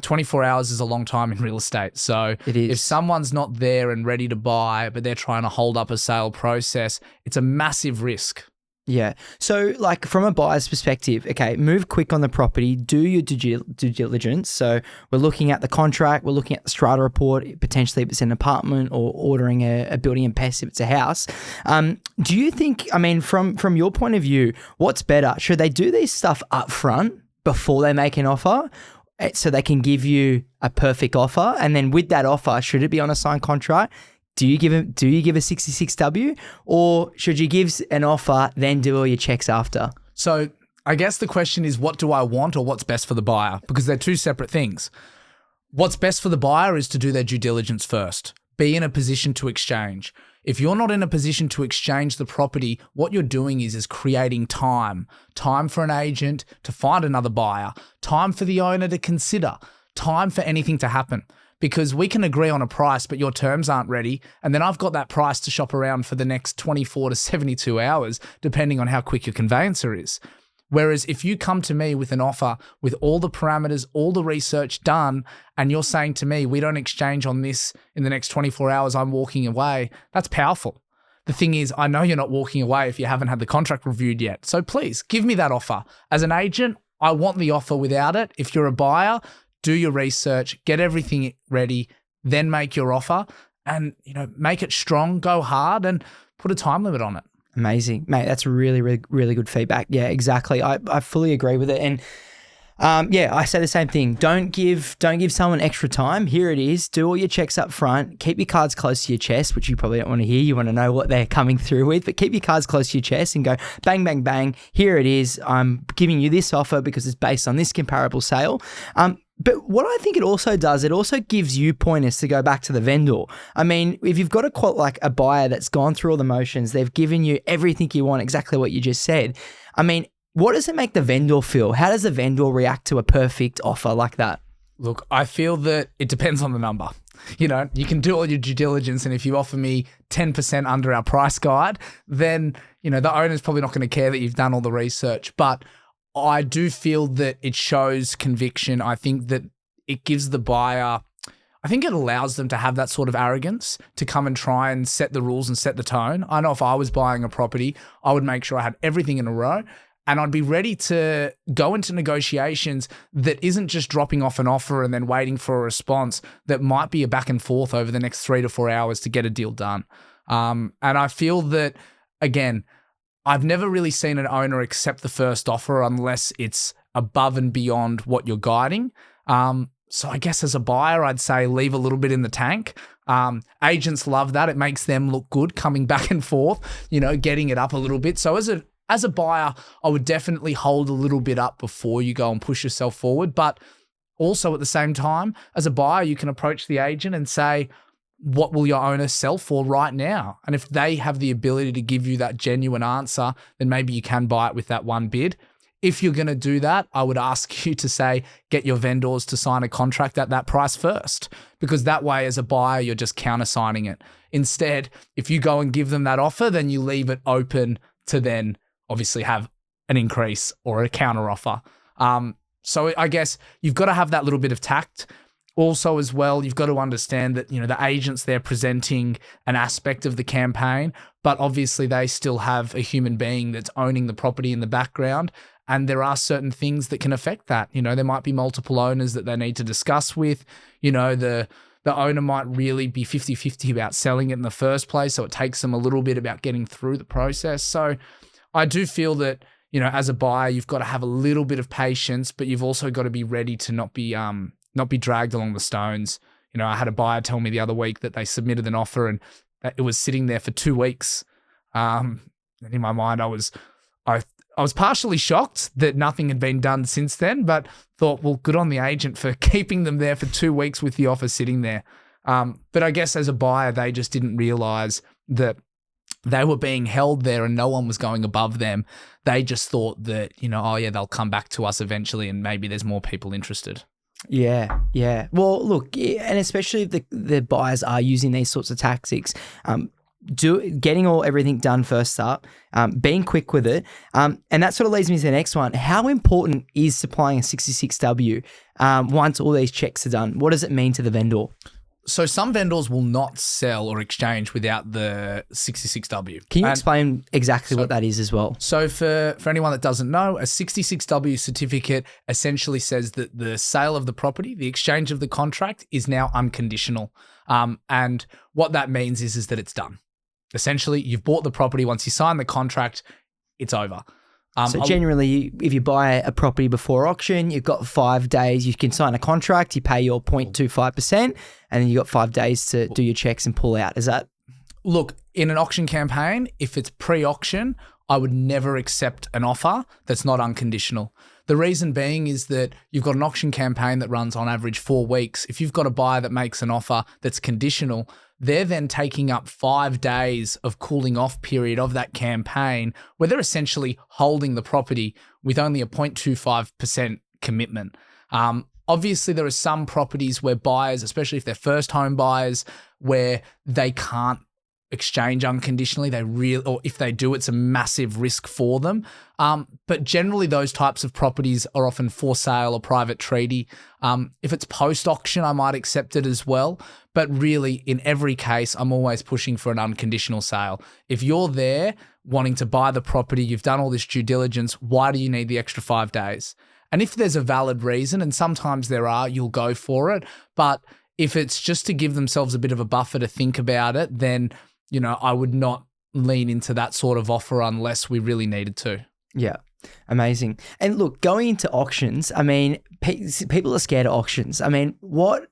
24 hours is a long time in real estate. So it is. If someone's not there and ready to buy, but they're trying to hold up a sale process, it's a massive risk. Yeah. So like from a buyer's perspective, okay, move quick on the property, do your due diligence. So we're looking at the contract, we're looking at the strata report, potentially if it's an apartment, or ordering a building and pest if it's a house. Do you think, from your point of view, what's better? Should they do this stuff up front before they make an offer, so they can give you a perfect offer? And then with that offer, should it be on a signed contract? Do you give a 66W, or should you give an offer, then do all your checks after? So I guess the question is, what do I want or what's best for the buyer? Because they're two separate things. What's best for the buyer is to do their due diligence first. Be in a position to exchange. If you're not in a position to exchange the property, what you're doing is creating time for an agent to find another buyer, time for the owner to consider, time for anything to happen. Because we can agree on a price, but your terms aren't ready. And then I've got that price to shop around for the next 24 to 72 hours, depending on how quick your conveyancer is. Whereas if you come to me with an offer with all the parameters, all the research done, and you're saying to me, we don't exchange on this in the next 24 hours, I'm walking away, that's powerful. The thing is, I know you're not walking away if you haven't had the contract reviewed yet. So please give me that offer. As an agent, I want the offer without it. If you're a buyer, do your research, get everything ready, then make your offer, and make it strong, go hard, and put a time limit on it. Amazing, mate. That's really, really, really good feedback. Yeah, exactly. I fully agree with it. And I say the same thing. Don't give someone extra time. Here it is. Do all your checks up front. Keep your cards close to your chest, which you probably don't want to hear. You want to know what they're coming through with, but keep your cards close to your chest and go bang, bang, bang. Here it is. I'm giving you this offer because it's based on this comparable sale. But what I think it also does, it also gives you pointers to go back to the vendor. If you've got a buyer that's gone through all the motions, they've given you everything you want, exactly what you just said. What does it make the vendor feel? How does the vendor react to a perfect offer like that? Look, I feel that it depends on the number. You can do all your due diligence, and if you offer me 10% under our price guide, then, the owner's probably not going to care that you've done all the research. But I do feel that it shows conviction. I think that it gives the buyer, I think it allows them to have that sort of arrogance to come and try and set the rules and set the tone. I know if I was buying a property, I would make sure I had everything in a row, and I'd be ready to go into negotiations that isn't just dropping off an offer and then waiting for a response, that might be a back and forth over the next 3 to 4 hours to get a deal done. And I feel that, again, I've never really seen an owner accept the first offer unless it's above and beyond what you're guiding. So I guess as a buyer, I'd say leave a little bit in the tank. Agents love that. It makes them look good coming back and forth, getting it up a little bit. So as a buyer, I would definitely hold a little bit up before you go and push yourself forward. But also at the same time, as a buyer, you can approach the agent and say, what will your owner sell for right now? And if they have the ability to give you that genuine answer, then maybe you can buy it with that one bid. If you're going to do that, I would ask you to say, get your vendors to sign a contract at that price first, because that way as a buyer, you're just countersigning it. Instead, if you go and give them that offer, then you leave it open to then obviously have an increase or a counter offer. So I guess you've got to have that little bit of tact. Also, as well, you've got to understand that, the agents, they're presenting an aspect of the campaign, but obviously they still have a human being that's owning the property in the background. And there are certain things that can affect that. There might be multiple owners that they need to discuss with. The owner might really be 50-50 about selling it in the first place. So it takes them a little bit about getting through the process. So I do feel that, as a buyer, you've got to have a little bit of patience, but you've also got to be ready to not be dragged along the stones. I had a buyer tell me the other week that they submitted an offer and it was sitting there for 2 weeks. And in my mind, I was partially shocked that nothing had been done since then, but thought, well, good on the agent for keeping them there for 2 weeks with the offer sitting there. But I guess as a buyer, they just didn't realize that they were being held there and no one was going above them. They just thought that, oh yeah, they'll come back to us eventually and maybe there's more people interested. Yeah, yeah. Well, look, and especially if the buyers are using these sorts of tactics, getting everything done first up, being quick with it, and that sort of leads me to the next one. How important is supplying a 66W once all these checks are done? What does it mean to the vendor? So some vendors will not sell or exchange without the 66W. Can you explain exactly what that is as well? So for anyone that doesn't know, a 66W certificate essentially says that the sale of the property, the exchange of the contract is now unconditional. And what that means is that it's done. Essentially, you've bought the property. Once you sign the contract, it's over. So generally, if you buy a property before auction, you've got 5 days. You can sign a contract, you pay your 0.25%, and then you've got 5 days to do your checks and pull out. Is that? Look, in an auction campaign, if it's pre-auction, I would never accept an offer that's not unconditional. The reason being is that you've got an auction campaign that runs on average 4 weeks. If you've got a buyer that makes an offer that's conditional, they're then taking up 5 days of cooling off period of that campaign where they're essentially holding the property with only a 0.25% commitment. Obviously, there are some properties where buyers, especially if they're first home buyers, where they can't exchange unconditionally. Or if they do, it's a massive risk for them. But generally, those types of properties are often for sale or private treaty. If it's post-auction, I might accept it as well. But really, in every case, I'm always pushing for an unconditional sale. If you're there wanting to buy the property, you've done all this due diligence, why do you need the extra 5 days? And if there's a valid reason, and sometimes there are, you'll go for it. But if it's just to give themselves a bit of a buffer to think about it, then I would not lean into that sort of offer unless we really needed to. Yeah, amazing. And look, going into auctions, I mean, people are scared of auctions. I mean, what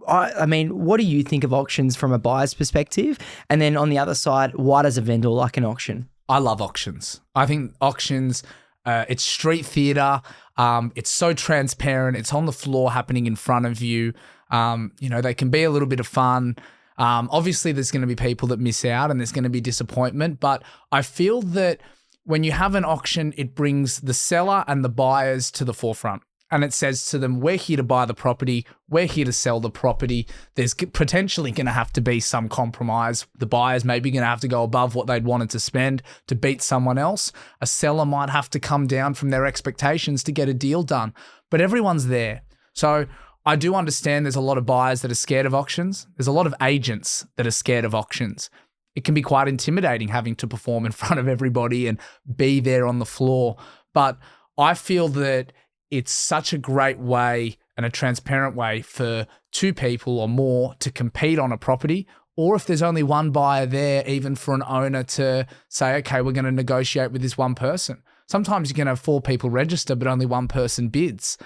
do you think of auctions from a buyer's perspective? And then on the other side, why does a vendor like an auction? I love auctions. I think auctions, it's street theater. It's so transparent. It's on the floor happening in front of you. They can be a little bit of fun. Obviously, there's going to be people that miss out and there's going to be disappointment. But I feel that when you have an auction, it brings the seller and the buyers to the forefront. And it says to them, we're here to buy the property. We're here to sell the property. There's potentially going to have to be some compromise. The buyer's maybe going to have to go above what they'd wanted to spend to beat someone else. A seller might have to come down from their expectations to get a deal done. But everyone's there. So I do understand there's a lot of buyers that are scared of auctions. There's a lot of agents that are scared of auctions. It can be quite intimidating having to perform in front of everybody and be there on the floor. But I feel that it's such a great way and a transparent way for two people or more to compete on a property. Or if there's only one buyer there, even for an owner to say, okay, we're going to negotiate with this one person. Sometimes you can have 4 people register, but only one person bids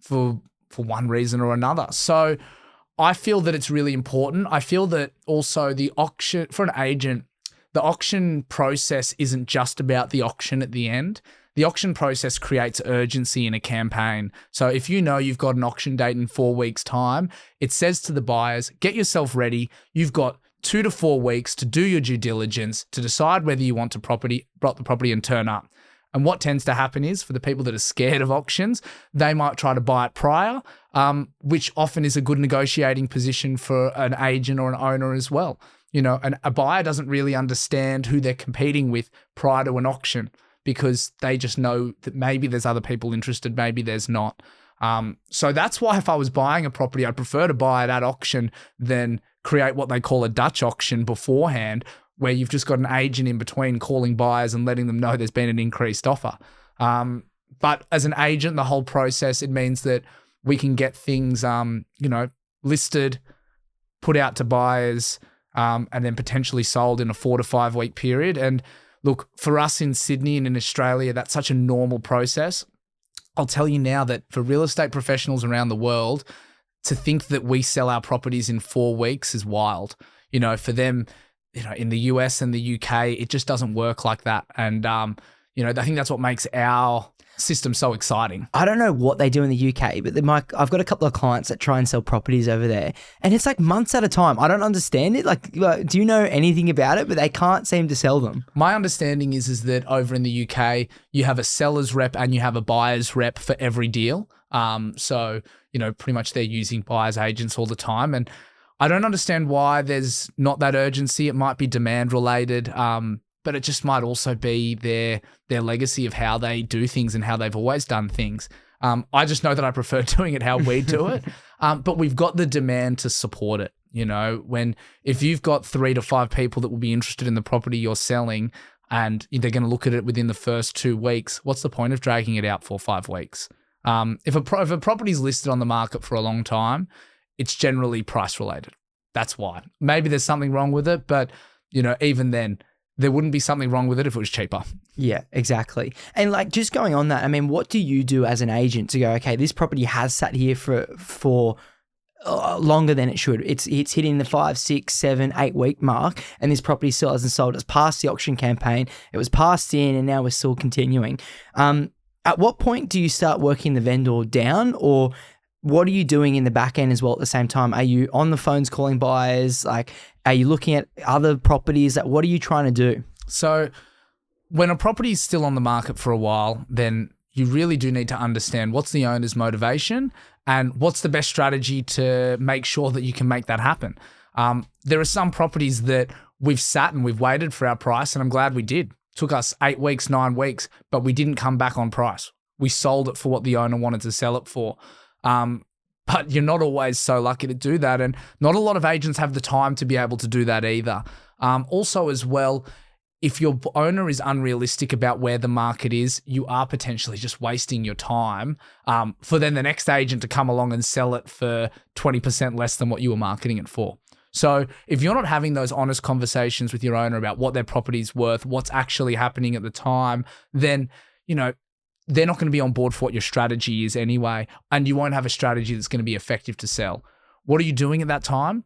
for one reason or another. So I feel that it's really important. I feel that also the auction, for an agent, the auction process isn't just about the auction at the end. The auction process creates urgency in a campaign. So if you know you've got an auction date in 4 weeks' time, it says to the buyers, get yourself ready. You've got 2 to 4 weeks to do your due diligence, to decide whether you want to brought the property and turn up. And what tends to happen is, for the people that are scared of auctions, they might try to buy it prior, which often is a good negotiating position for an agent or an owner as well. And a buyer doesn't really understand who they're competing with prior to an auction, because they just know that maybe there's other people interested, maybe there's not. So that's why if I was buying a property, I'd prefer to buy it at auction than create what they call a Dutch auction beforehand, where you've just got an agent in between calling buyers and letting them know there's been an increased offer. But as an agent, the whole process, it means that we can get things, listed, put out to buyers, and then potentially sold in a 4 to 5 week period. And look, for us in Sydney and in Australia, that's such a normal process. I'll tell you now that for real estate professionals around the world, to think that we sell our properties in 4 weeks is wild. For them, in the US and the UK, it just doesn't work like that. And, I think that's what makes our system so exciting. I don't know what they do in the UK, but I've got a couple of clients that try and sell properties over there, and it's like months at a time. I don't understand it. Like, do you know anything about it? But they can't seem to sell them. My understanding is that over in the UK, you have a seller's rep and you have a buyer's rep for every deal. So pretty much they're using buyer's agents all the time, and I don't understand why there's not that urgency. It might be demand related. But it just might also be their legacy of how they do things and how they've always done things. I just know that I prefer doing it how we do it. But we've got the demand to support it. If you've got 3 to 5 people that will be interested in the property you're selling and they're going to look at it within the first 2 weeks, what's the point of dragging it out for 5 weeks? If a property is listed on the market for a long time, it's generally price related. That's why. Maybe there's something wrong with it, but even then, there wouldn't be something wrong with it if it was cheaper. Yeah, exactly. And like just going on that, I mean, what do you do as an agent to go, okay, this property has sat here for longer than it should. It's hitting the 5, 6, 7, 8 week mark, and this property still hasn't sold. It's past the auction campaign. It was passed in, and now we're still continuing. At what point do you start working the vendor down, or what are you doing in the back end as well at the same time? Are you on the phones calling buyers? Like, are you looking at other properties? Like, what are you trying to do? So when a property is still on the market for a while, then you really do need to understand what's the owner's motivation and what's the best strategy to make sure that you can make that happen. There are some properties that we've sat and we've waited for our price, and I'm glad we did. It took us 8 weeks, 9 weeks, but we didn't come back on price. We sold it for what the owner wanted to sell it for. But you're not always so lucky to do that. And not a lot of agents have the time to be able to do that either. Also as well, if your owner is unrealistic about where the market is, you are potentially just wasting your time for then the next agent to come along and sell it for 20% less than what you were marketing it for. So if you're not having those honest conversations with your owner about what their property's worth, what's actually happening at the time, then, they're not going to be on board for what your strategy is anyway, and you won't have a strategy that's going to be effective to sell. What are you doing at that time?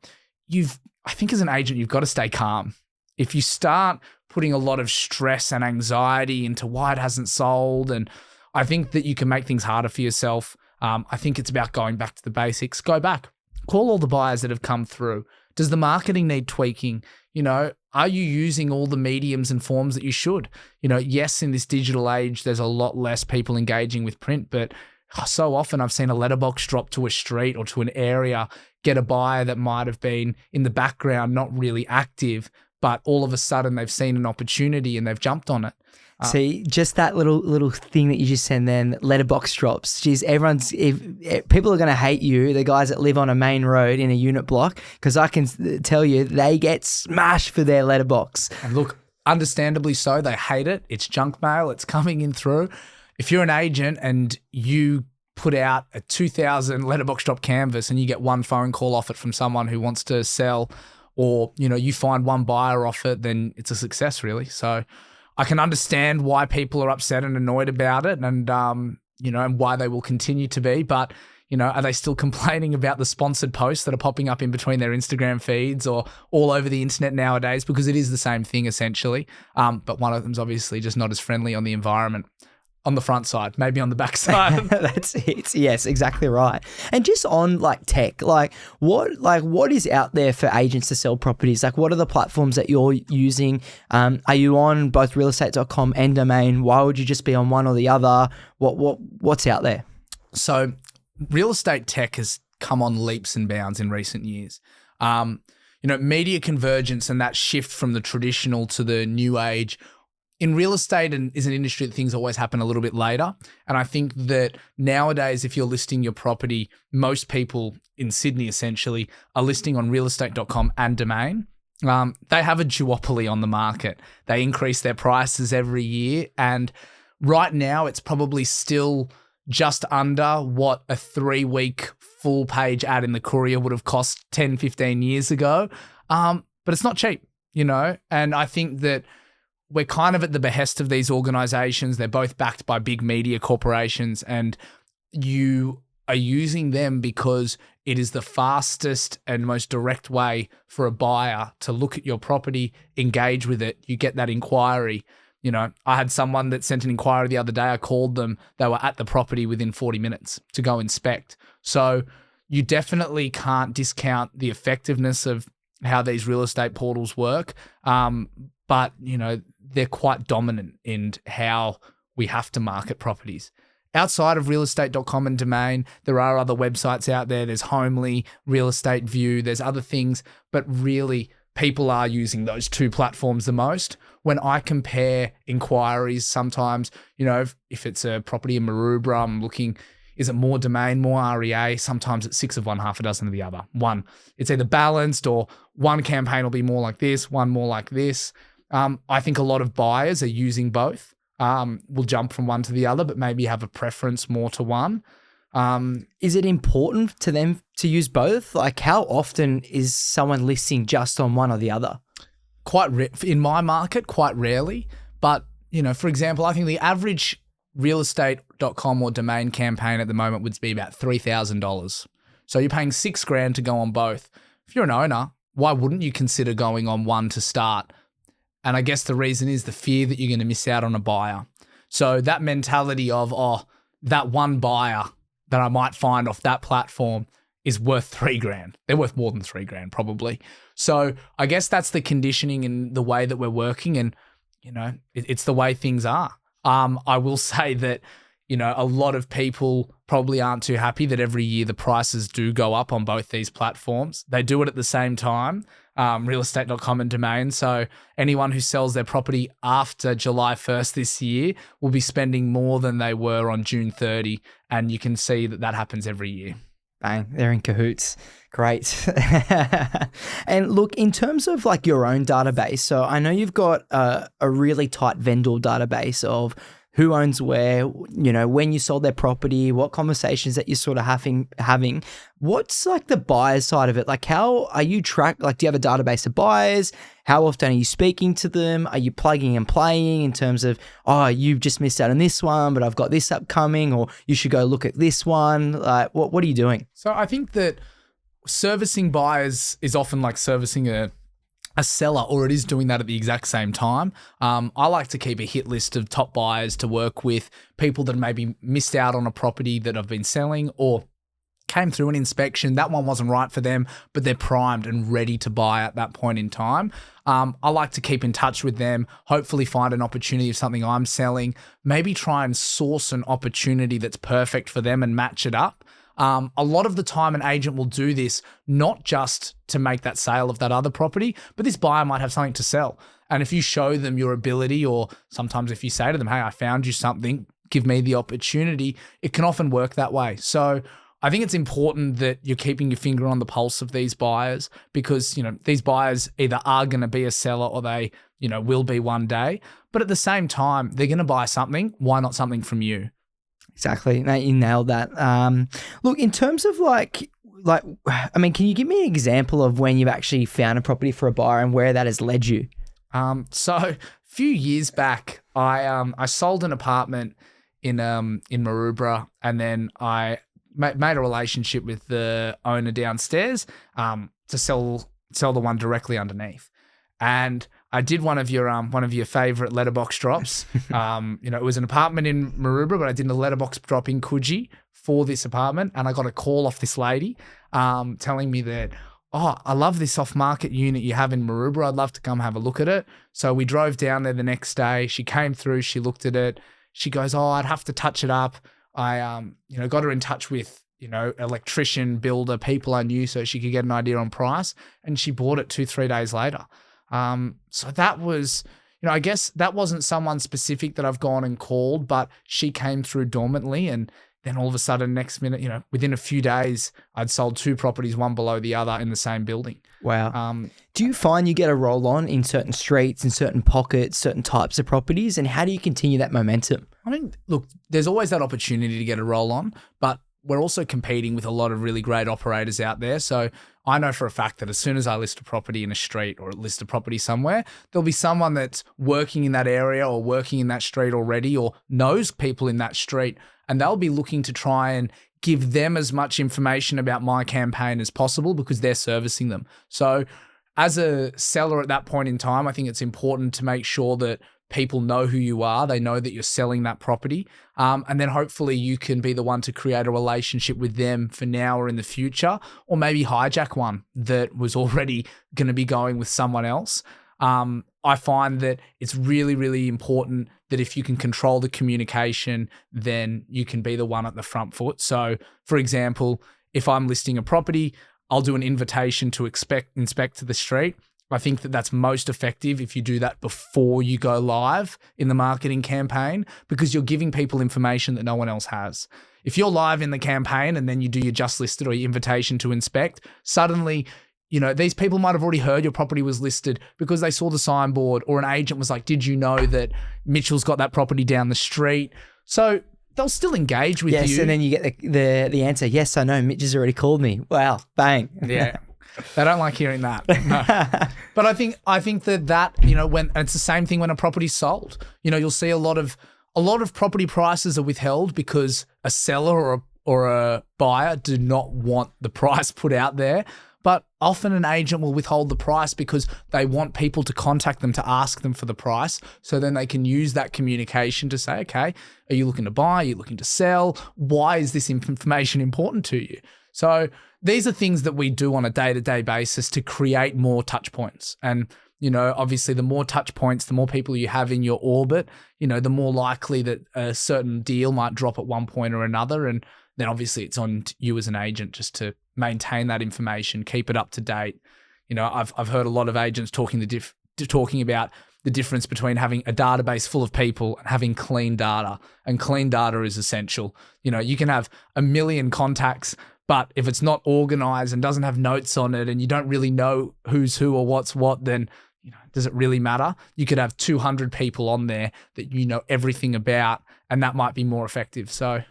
I think as an agent, you've got to stay calm. If you start putting a lot of stress and anxiety into why it hasn't sold, and I think that you can make things harder for yourself. I think it's about going back to the basics. Go back. Call all the buyers that have come through. Does the marketing need tweaking? Are you using all the mediums and forms that you should? Yes, in this digital age, there's a lot less people engaging with print, but so often I've seen a letterbox drop to a street or to an area, get a buyer that might have been in the background, not really active, but all of a sudden they've seen an opportunity and they've jumped on it. See, just that little thing that you just said then, letterbox drops. Geez, people are going to hate you, the guys that live on a main road in a unit block, because I can tell you they get smashed for their letterbox. And look, understandably so, they hate it. It's junk mail. It's coming in through. If you're an agent and you put out a 2,000 letterbox drop canvas and you get one phone call off it from someone who wants to sell, or, you find one buyer off it, then it's a success really. So I can understand why people are upset and annoyed about it, and and why they will continue to be. But are they still complaining about the sponsored posts that are popping up in between their Instagram feeds or all over the internet nowadays? Because it is the same thing essentially. But one of them's obviously just not as friendly on the environment. On the front side, maybe on the back side. That's it. Yes, exactly right. And just on tech, what is out there for agents to sell properties? Like, what are the platforms that you're using? Are you on both realestate.com and Domain? Why would you just be on one or the other? What's out there? So real estate tech has come on leaps and bounds in recent years. Media convergence and that shift from the traditional to the new age in real estate is an industry that things always happen a little bit later. And I think that nowadays, if you're listing your property, most people in Sydney essentially are listing on realestate.com and Domain. They have a duopoly on the market. They increase their prices every year. And right now it's probably still just under what a 3-week full page ad in the Courier would have cost 10, 15 years ago. But it's not cheap, and I think that we're kind of at the behest of these organizations. They're both backed by big media corporations, and you are using them because it is the fastest and most direct way for a buyer to look at your property, engage with it. You get that inquiry. I had someone that sent an inquiry the other day. I called them. They were at the property within 40 minutes to go inspect. So you definitely can't discount the effectiveness of how these real estate portals work. But, they're quite dominant in how we have to market properties. Outside of realestate.com and Domain, there are other websites out there. There's Homely, Real Estate View, there's other things, but really people are using those two platforms the most. When I compare inquiries, sometimes, if it's a property in Maroubra, I'm looking, is it more Domain, more REA? Sometimes it's 6 of one, half a dozen of the other. It's either balanced, or one campaign will be more like this, one more like this. I think a lot of buyers are using both. Will jump from one to the other, but maybe have a preference more to one. Is it important to them to use both? Like, how often is someone listing just on one or the other? In my market, quite rarely. But, for example, I think the average realestate.com or Domain campaign at the moment would be about $3,000. So you're paying $6,000 to go on both. If you're an owner, why wouldn't you consider going on one to start? And I guess the reason is the fear that you're going to miss out on a buyer. So that mentality of, that one buyer that I might find off that platform is worth $3,000. They're worth more than $3,000 probably. So I guess that's the conditioning and the way that we're working, and it's the way things are. I will say that a lot of people probably aren't too happy that every year the prices do go up on both these platforms. They do it at the same time, realestate.com and Domain. So anyone who sells their property after July 1st this year will be spending more than they were on June 30. And you can see that happens every year. Bang, they're in cahoots. Great. And look, in terms of like your own database, so I know you've got a really tight vendor database of who owns where, when you sold their property, what conversations that you're sort of having. What's like the buyer side of it? Like, how are you do you have a database of buyers? How often are you speaking to them? Are you plugging and playing in terms of, you've just missed out on this one, but I've got this upcoming, or you should go look at this one? Like, what are you doing? So I think that servicing buyers is often like servicing a seller, or it is doing that at the exact same time. I like to keep a hit list of top buyers to work with, people that maybe missed out on a property that I've been selling, or came through an inspection. That one wasn't right for them, but they're primed and ready to buy at that point in time. I like to keep in touch with them, hopefully find an opportunity of something I'm selling, maybe try and source an opportunity that's perfect for them and match it up. A lot of the time an agent will do this not just to make that sale of that other property, but this buyer might have something to sell. And if you show them your ability, or sometimes if you say to them, hey, I found you something, give me the opportunity, it can often work that way. So I think it's important that you're keeping your finger on the pulse of these buyers, because, these buyers either are going to be a seller, or they, will be one day. But at the same time, they're going to buy something. Why not something from you? Exactly. No, you nailed that. Look, in terms of can you give me an example of when you've actually found a property for a buyer and where that has led you? So a few years back, I sold an apartment in Maroubra, and then I made a relationship with the owner downstairs to sell the one directly underneath. And I did one of your favorite letterbox drops. It was an apartment in Maroubra, but I did a letterbox drop in Coogee for this apartment, and I got a call off this lady telling me that, I love this off-market unit you have in Maroubra. I'd love to come have a look at it. So we drove down there the next day. She came through. She looked at it. She goes, I'd have to touch it up. I got her in touch with electrician, builder, people I knew, so she could get an idea on price, and she bought it 2-3 days later. So that was, I guess that wasn't someone specific that I've gone and called, but she came through dormantly, and then all of a sudden, next minute, within a few days, I'd sold 2 properties, one below the other in the same building. Wow. Do you find you get a roll on in certain streets, in certain pockets, certain types of properties? And how do you continue that momentum? I mean, look, there's always that opportunity to get a roll on, but we're also competing with a lot of really great operators out there. So I know for a fact that as soon as I list a property in a street or list a property somewhere, there'll be someone that's working in that area or working in that street already or knows people in that street, and they'll be looking to try and give them as much information about my campaign as possible because they're servicing them. So as a seller at that point in time, I think it's important to make sure that people know who you are. They know that you're selling that property. And then hopefully you can be the one to create a relationship with them for now or in the future, or maybe hijack one that was already going to be going with someone else. I find that it's really, really important that if you can control the communication, then you can be the one at the front foot. So for example, if I'm listing a property, I'll do an invitation to inspect to the street. I think that that's most effective if you do that before you go live in the marketing campaign, because you're giving people information that no one else has. If you're live in the campaign and then you do your just listed or your invitation to inspect, suddenly, these people might have already heard your property was listed because they saw the signboard, or an agent was like, did you know that Mitchell's got that property down the street? So they'll still engage with you. Yes, and then you get the answer, yes, I know, Mitch has already called me. Wow, bang. Yeah. They don't like hearing that. No. But I think that when, and it's the same thing when a property's sold. You'll see a lot of property prices are withheld because a seller or a buyer do not want the price put out there. But often an agent will withhold the price because they want people to contact them to ask them for the price. So then they can use that communication to say, okay, are you looking to buy? Are you looking to sell? Why is this information important to you? So these are things that we do on a day-to-day basis to create more touch points. And, obviously the more touch points, the more people you have in your orbit, the more likely that a certain deal might drop at one point or another. And then obviously it's on you as an agent just to maintain that information, keep it up to date. I've heard a lot of agents talking about the difference between having a database full of people and having clean data. And clean data is essential. You can have 1 million contacts, but if it's not organized and doesn't have notes on it and you don't really know who's who or what's what, then does it really matter? You could have 200 people on there that you know everything about, and that might be more effective. So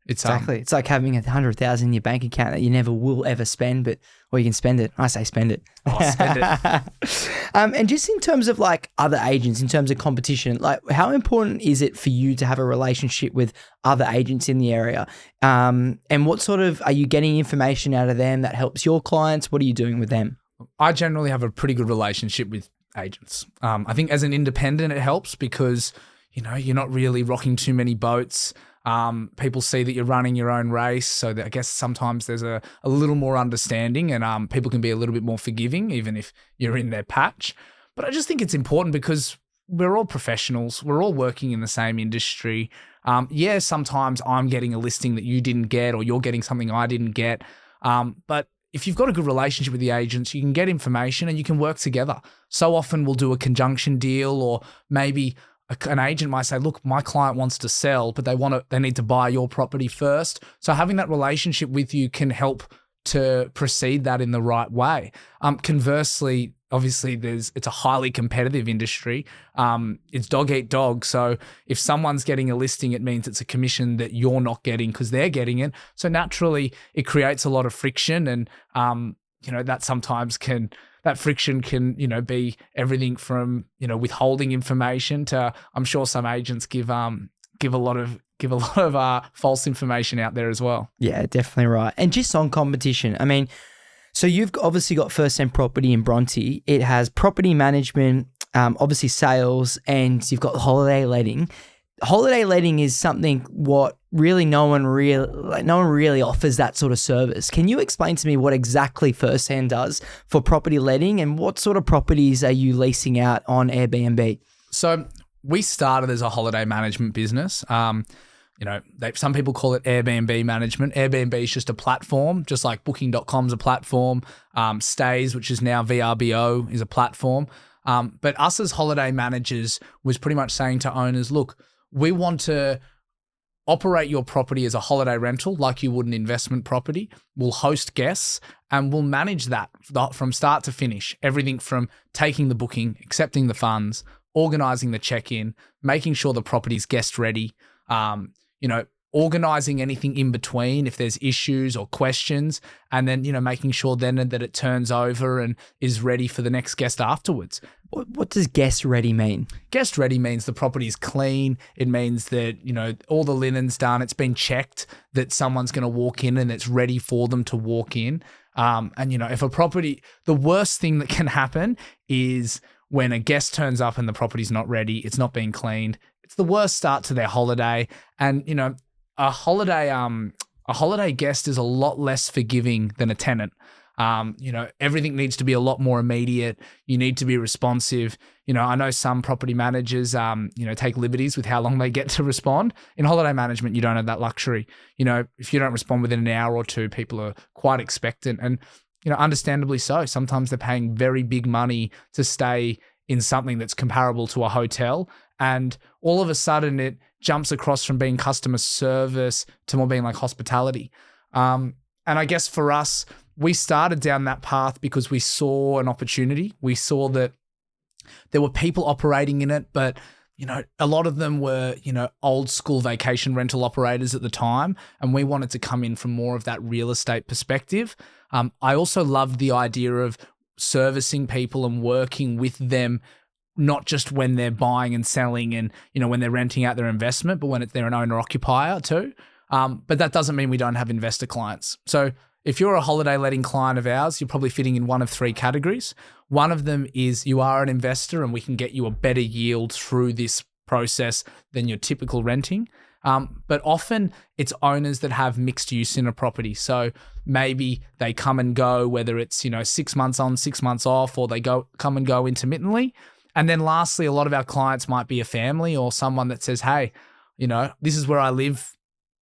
exactly. It's like having 100,000 in your bank account that you never will ever spend, or you can spend it. I say spend it. Oh, spend it. And just in terms of like other agents, in terms of competition, like how important is it for you to have a relationship with other agents in the area? And what sort of, are you getting information out of them that helps your clients? What are you doing with them? I generally have a pretty good relationship with agents. I think as an independent, it helps because, you're not really rocking too many boats. People see that you're running your own race. So that I guess sometimes there's a little more understanding, and people can be a little bit more forgiving, even if you're in their patch. But I just think it's important because we're all professionals. We're all working in the same industry. Sometimes I'm getting a listing that you didn't get, or you're getting something I didn't get. But if you've got a good relationship with the agents, you can get information and you can work together. So often we'll do a conjunction deal, or maybe an agent might say, look, my client wants to sell, but they need to buy your property first. So having that relationship with you can help to proceed that in the right way. Conversely, obviously it's a highly competitive industry. It's dog eat dog. So if someone's getting a listing, it means it's a commission that you're not getting because they're getting it. So naturally it creates a lot of friction, and that friction can, be everything from, withholding information to, I'm sure some agents give a lot of false information out there as well. Yeah, definitely right. And just on competition, I mean, so you've obviously got First End Property in Bronte. It has property management, obviously sales, and you've got holiday letting. Holiday letting is something what really no one really offers that sort of service. Can you explain to me what exactly First End does for property letting, and what sort of properties are you leasing out on Airbnb? So we started as a holiday management business. Some people call it Airbnb management. Airbnb is just a platform, just like Booking.com is a platform. Stays, which is now VRBO, is a platform. But us as holiday managers was pretty much saying to owners, look, we want to operate your property as a holiday rental like you would an investment property. We'll host guests and we'll manage that from start to finish. Everything from taking the booking, accepting the funds, organising the check-in, making sure the property's guest ready, organising anything in between if there's issues or questions, and then, making sure then that it turns over and is ready for the next guest afterwards. What does guest ready mean? Guest ready means the property's clean. It means that, all the linen's done. It's been checked that someone's going to walk in and it's ready for them to walk in. If a property, the worst thing that can happen is when a guest turns up and the property's not ready, it's not being cleaned. It's the worst start to their holiday. And, a holiday guest is a lot less forgiving than a tenant. Everything needs to be a lot more immediate. You need to be responsive. I know some property managers, take liberties with how long they get to respond. In holiday management, you don't have that luxury. If you don't respond within an hour or two, people are quite expectant and, understandably so. Sometimes they're paying very big money to stay in something that's comparable to a hotel. And all of a sudden it jumps across from being customer service to more being like hospitality. And I guess for us, we started down that path because we saw an opportunity. We saw that there were people operating in it, but, a lot of them were, old school vacation rental operators at the time. And we wanted to come in from more of that real estate perspective. I also loved the idea of servicing people and working with them, not just when they're buying and selling and, when they're renting out their investment, but when they're an owner occupier too. But that doesn't mean we don't have investor clients. So if you're a holiday letting client of ours, you're probably fitting in one of three categories. One of them is you are an investor and we can get you a better yield through this process than your typical renting. But often it's owners that have mixed use in a property. So maybe they come and go, whether it's, 6 months on, 6 months off, or they come and go intermittently. And then lastly, a lot of our clients might be a family or someone that says, hey, this is where I live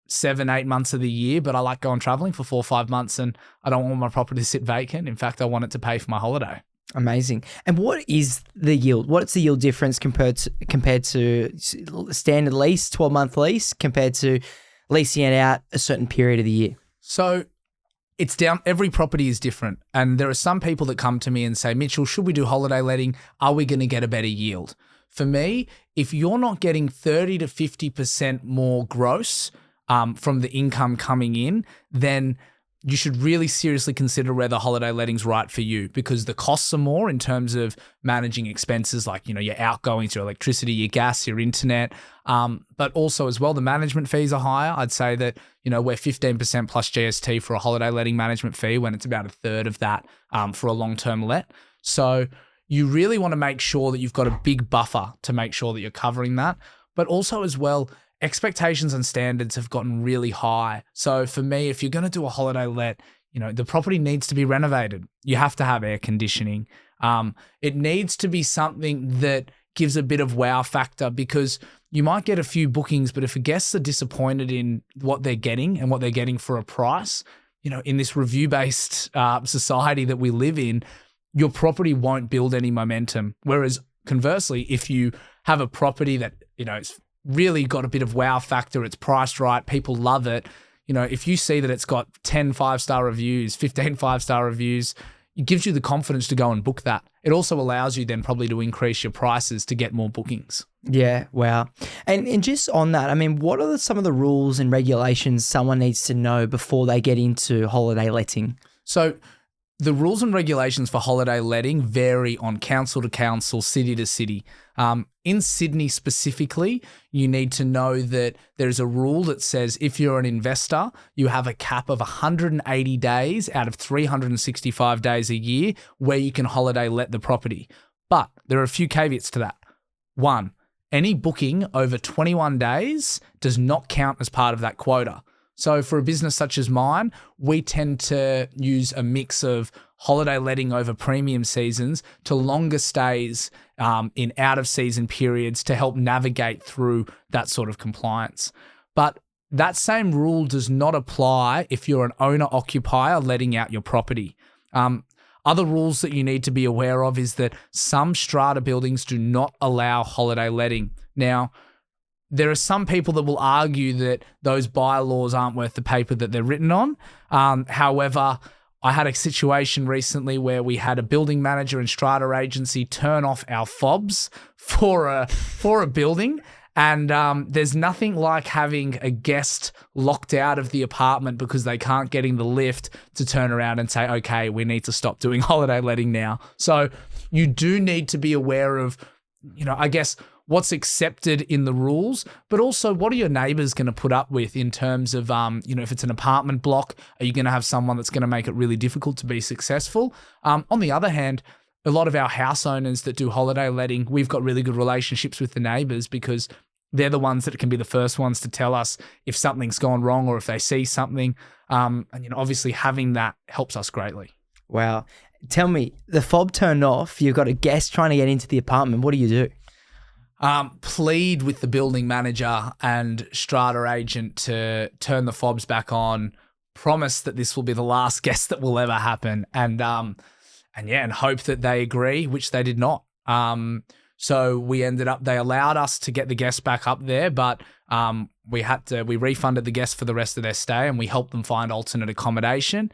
7-8 months of the year, but I like going traveling for 4 or 5 months and I don't want my property to sit vacant. In fact, I want it to pay for my holiday. Amazing. And what is the yield? What's the yield difference compared to standard lease, 12-month lease, compared to leasing it out a certain period of the year? So it's down. Every property is different. And there are some people that come to me and say, Mitchell, should we do holiday letting? Are we going to get a better yield? For me, if you're not getting 30 to 50% more gross from the income coming in, then you should really seriously consider whether holiday letting's right for you, because the costs are more in terms of managing expenses like, your outgoings, your electricity, your gas, your internet. But also as well, the management fees are higher. I'd say that, we're 15% plus GST for a holiday letting management fee when it's about a third of that for a long-term let. So you really want to make sure that you've got a big buffer to make sure that you're covering that. But also as well, expectations and standards have gotten really high. So for me, if you're going to do a holiday let, the property needs to be renovated. You have to have air conditioning. It needs to be something that gives a bit of wow factor, because you might get a few bookings, but if guests are disappointed in what they're getting and what they're getting for a price, in this review-based society that we live in, your property won't build any momentum. Whereas conversely, if you have a property that, it's really got a bit of wow factor, it's priced right, people love it. If you see that it's got 10 5-star reviews, 15 5-star reviews, it gives you the confidence to go and book that. It also allows you then probably to increase your prices to get more bookings. Yeah, wow. And just on that, I mean, what are some of the rules and regulations someone needs to know before they get into holiday letting? So the rules and regulations for holiday letting vary on council to council, city to city. In Sydney specifically, you need to know that there's a rule that says if you're an investor, you have a cap of 180 days out of 365 days a year where you can holiday let the property. But there are a few caveats to that. 1, any booking over 21 days does not count as part of that quota. So for a business such as mine, we tend to use a mix of holiday letting over premium seasons to longer stays in out of season periods to help navigate through that sort of compliance. But that same rule does not apply if you're an owner occupier letting out your property. Other rules that you need to be aware of is that some strata buildings do not allow holiday letting. Now, there are some people that will argue that those bylaws aren't worth the paper that they're written on. However, I had a situation recently where we had a building manager and strata agency turn off our fobs for a building. And there's nothing like having a guest locked out of the apartment because they can't get in the lift to turn around and say, okay, we need to stop doing holiday letting now. So you do need to be aware of, I guess, what's accepted in the rules, but also what are your neighbors going to put up with in terms of, if it's an apartment block, are you going to have someone that's going to make it really difficult to be successful? On the other hand, a lot of our house owners that do holiday letting, we've got really good relationships with the neighbors because they're the ones that can be the first ones to tell us if something's gone wrong or if they see something. And obviously having that helps us greatly. Wow. Tell me, the fob turned off, you've got a guest trying to get into the apartment. What do you do? Plead with the building manager and strata agent to turn the fobs back on, promise that this will be the last guest that will ever happen, and hope that they agree, which they did not. So they allowed us to get the guests back up there, but we refunded the guests for the rest of their stay and we helped them find alternate accommodation.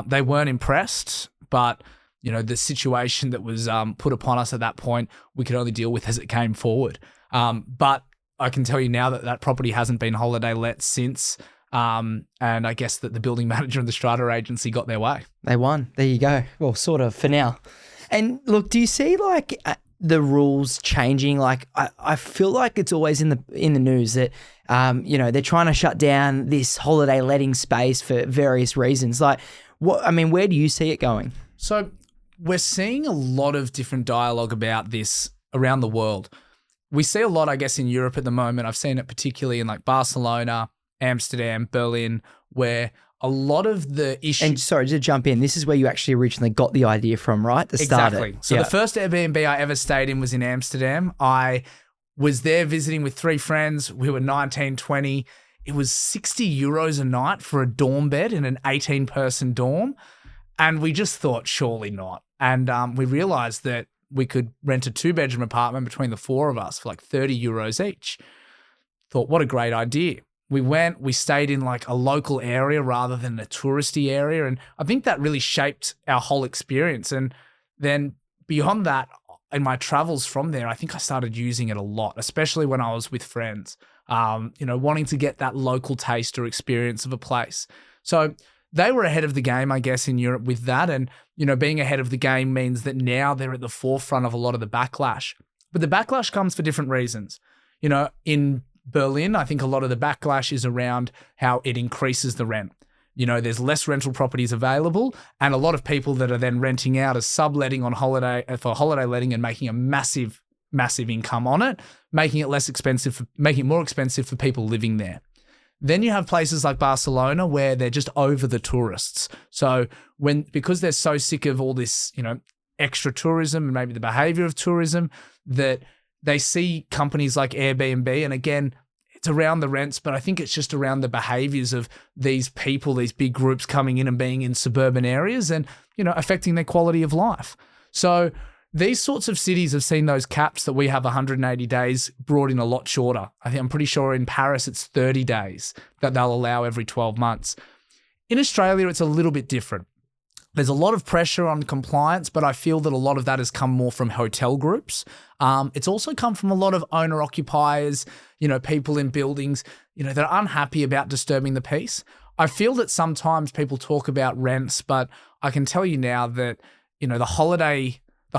They weren't impressed, but the situation that was put upon us at that point, we could only deal with as it came forward. But I can tell you now that property hasn't been holiday let since. And I guess that the building manager and the strata agency got their way. They won. There you go. Well, sort of for now. And look, do you see the rules changing? I feel like it's always in the news that they're trying to shut down this holiday letting space for various reasons. Where do you see it going? So we're seeing a lot of different dialogue about this around the world. We see a lot, I guess, in Europe at the moment. I've seen it particularly in Barcelona, Amsterdam, Berlin, where a lot of the issues... And sorry, to jump in, this is where you actually originally got the idea from, right? Exactly. So the first Airbnb I ever stayed in was in Amsterdam. I was there visiting with 3 friends. We were 19, 20. It was €60 a night for a dorm bed in an 18-person dorm. And we just thought, surely not. And we realized that we could rent a 2-bedroom apartment between the 4 of us for €30 each. Thought, what a great idea. We stayed in a local area rather than a touristy area. And I think that really shaped our whole experience. And then beyond that, in my travels from there, I think I started using it a lot, especially when I was with friends, wanting to get that local taste or experience of a place. So they were ahead of the game, I guess, in Europe with that. And, being ahead of the game means that now they're at the forefront of a lot of the backlash. But the backlash comes for different reasons. In Berlin, I think a lot of the backlash is around how it increases the rent. There's less rental properties available and a lot of people that are then renting out as subletting on holiday for holiday letting and making a massive, massive income on it, making it making it more expensive for people living there. Then you have places like Barcelona where they're just over the tourists. So because they're so sick of all this, extra tourism and maybe the behavior of tourism, that they see companies like Airbnb, and again, it's around the rents, but I think it's just around the behaviors of these people, these big groups coming in and being in suburban areas and, affecting their quality of life. So these sorts of cities have seen those caps that we have 180 days brought in a lot shorter. I'm pretty sure in Paris it's 30 days that they'll allow every 12 months. In Australia, it's a little bit different. There's a lot of pressure on compliance, but I feel that a lot of that has come more from hotel groups. It's also come from a lot of owner-occupiers, people in buildings, that are unhappy about disturbing the peace. I feel that sometimes people talk about rents, but I can tell you now that, the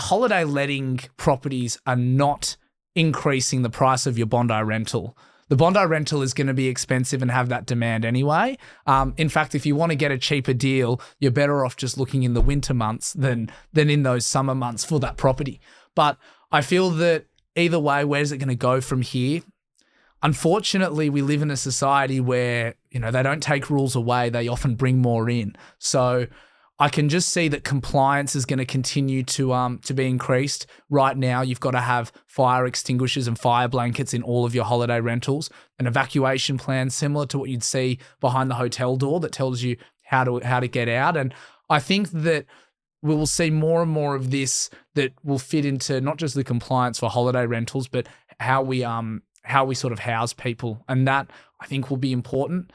holiday letting properties are not increasing the price of your Bondi rental. The Bondi rental is going to be expensive and have that demand anyway. In fact, if you want to get a cheaper deal, you're better off just looking in the winter months than in those summer months for that property. But I feel that either way, where's it going to go from here? Unfortunately, we live in a society where, they don't take rules away. They often bring more in. So I can just see that compliance is going to continue to be increased. Right now, you've got to have fire extinguishers and fire blankets in all of your holiday rentals, an evacuation plan similar to what you'd see behind the hotel door that tells you how to get out. And I think that we will see more and more of this that will fit into not just the compliance for holiday rentals, but how we how we sort of house people, and that I think will be important.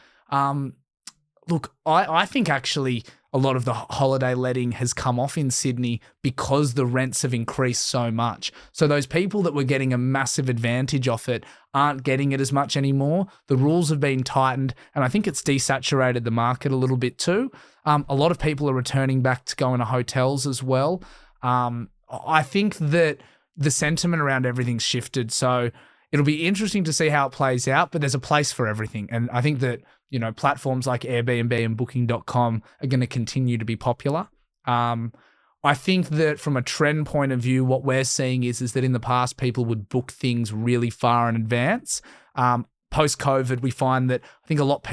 Look, I think actually a lot of the holiday letting has come off in Sydney because the rents have increased so much. So those people that were getting a massive advantage off it aren't getting it as much anymore. The rules have been tightened, and I think it's desaturated the market a little bit too. A lot of people are returning back to going to hotels as well. I think that the sentiment around everything's shifted. So it'll be interesting to see how it plays out, but there's a place for everything. And I think that, platforms like Airbnb and Booking.com are going to continue to be popular. I think that from a trend point of view, what we're seeing is that in the past, people would book things really far in advance. Post-COVID, we find that I think a lot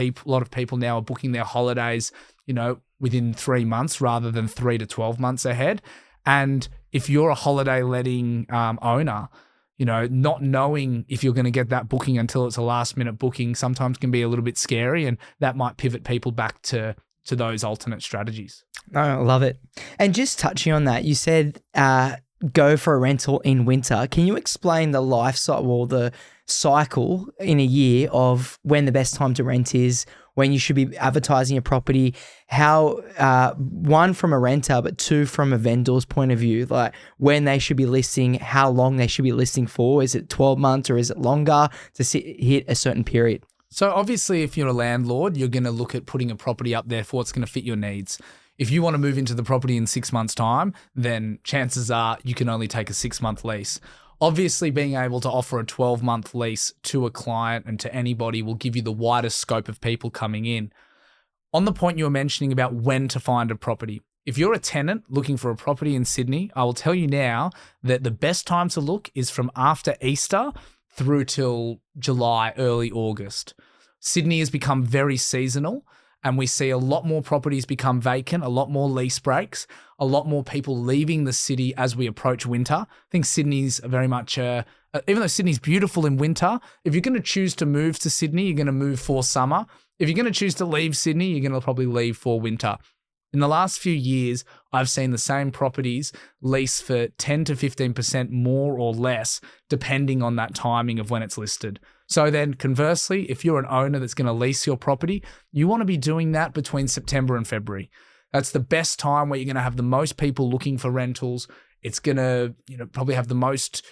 of people now are booking their holidays, within 3 months rather than 3 to 12 months ahead. And if you're a holiday letting owner, not knowing if you're going to get that booking until it's a last minute booking sometimes can be a little bit scary, and that might pivot people back to those alternate strategies. No, I love it. And just touching on that, you said go for a rental in winter. Can you explain the life cycle or the cycle in a year of when the best time to rent is, when you should be advertising a property, how, one, from a renter, but two, from a vendor's point of view, like when they should be listing, how long they should be listing for? Is it 12 months or is it longer to hit a certain period? So obviously, if you're a landlord, you're going to look at putting a property up there for what's going to fit your needs. If you want to move into the property in 6 months' time, then chances are you can only take a 6-month lease. Obviously, being able to offer a 12-month lease to a client and to anybody will give you the widest scope of people coming in. On the point you were mentioning about when to find a property, if you're a tenant looking for a property in Sydney, I will tell you now that the best time to look is from after Easter through till July, early August. Sydney has become very seasonal, and we see a lot more properties become vacant, a lot more lease breaks, a lot more people leaving the city as we approach winter. I think Sydney's very much, even though Sydney's beautiful in winter, if you're going to choose to move to Sydney, you're going to move for summer. If you're going to choose to leave Sydney, you're going to probably leave for winter. In the last few years, I've seen the same properties lease for 10 to 15% more or less, depending on that timing of when it's listed. So then conversely, if you're an owner that's going to lease your property, you want to be doing that between September and February. That's the best time where you're going to have the most people looking for rentals. It's going to, probably have the most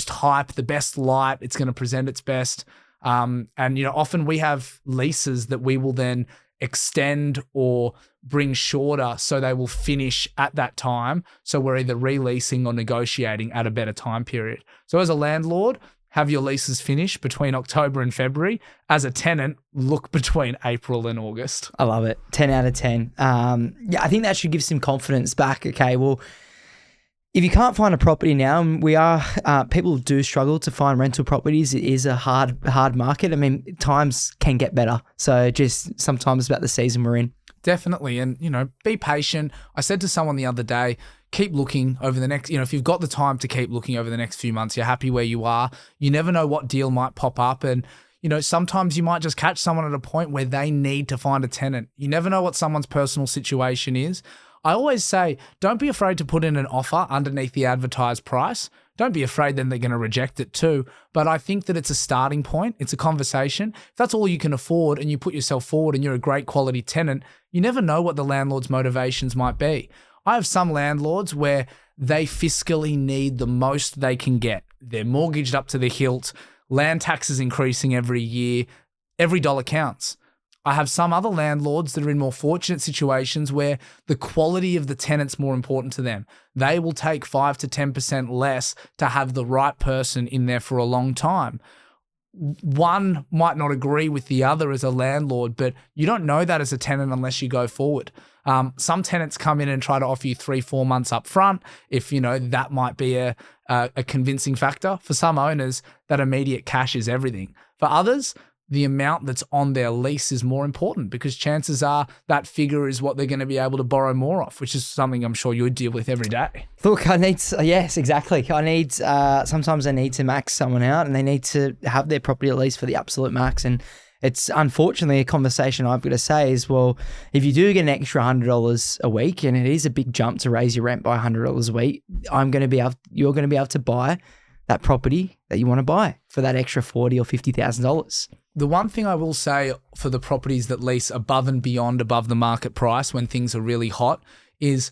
hype, the best light. It's going to present its best. And often we have leases that we will then extend or bring shorter so they will finish at that time. So we're either releasing or negotiating at a better time period. So as a landlord, have your leases finish between October and February. As a tenant, look between April and August. I love it. 10 out of 10. I think that should give some confidence back. Okay, well, if you can't find a property now, people do struggle to find rental properties. It is a hard market. I mean, times can get better. So just sometimes about the season we're in. Definitely. And, be patient. I said to someone the other day, keep looking over the next, if you've got the time to keep looking over the next few months, you're happy where you are. You never know what deal might pop up. And, sometimes you might just catch someone at a point where they need to find a tenant. You never know what someone's personal situation is. I always say, don't be afraid to put in an offer underneath the advertised price. Don't be afraid then they're going to reject it too. But I think that it's a starting point. It's a conversation. If that's all you can afford and you put yourself forward and you're a great quality tenant, you never know what the landlord's motivations might be. I have some landlords where they fiscally need the most they can get. They're mortgaged up to the hilt. Land tax is increasing every year. Every dollar counts. I have some other landlords that are in more fortunate situations where the quality of the tenant's more important to them. They will take 5 to 10% less to have the right person in there for a long time. One might not agree with the other as a landlord, but you don't know that as a tenant unless you go forward. Some tenants come in and try to offer you 3-4 months up front. If, that might be a convincing factor. For some owners, that immediate cash is everything. For others, the amount that's on their lease is more important because chances are that figure is what they're going to be able to borrow more off, which is something I'm sure you deal with every day. Look, yes, exactly. Sometimes I need to max someone out and they need to have their property at least for the absolute max. And it's unfortunately a conversation I've got to say is, well, if you do get an extra $100 a week, and it is a big jump to raise your rent by $100 a week, you're going to be able to buy that property that you want to buy for that extra $40,000 or $50,000. The one thing I will say for the properties that lease above and beyond above the market price when things are really hot is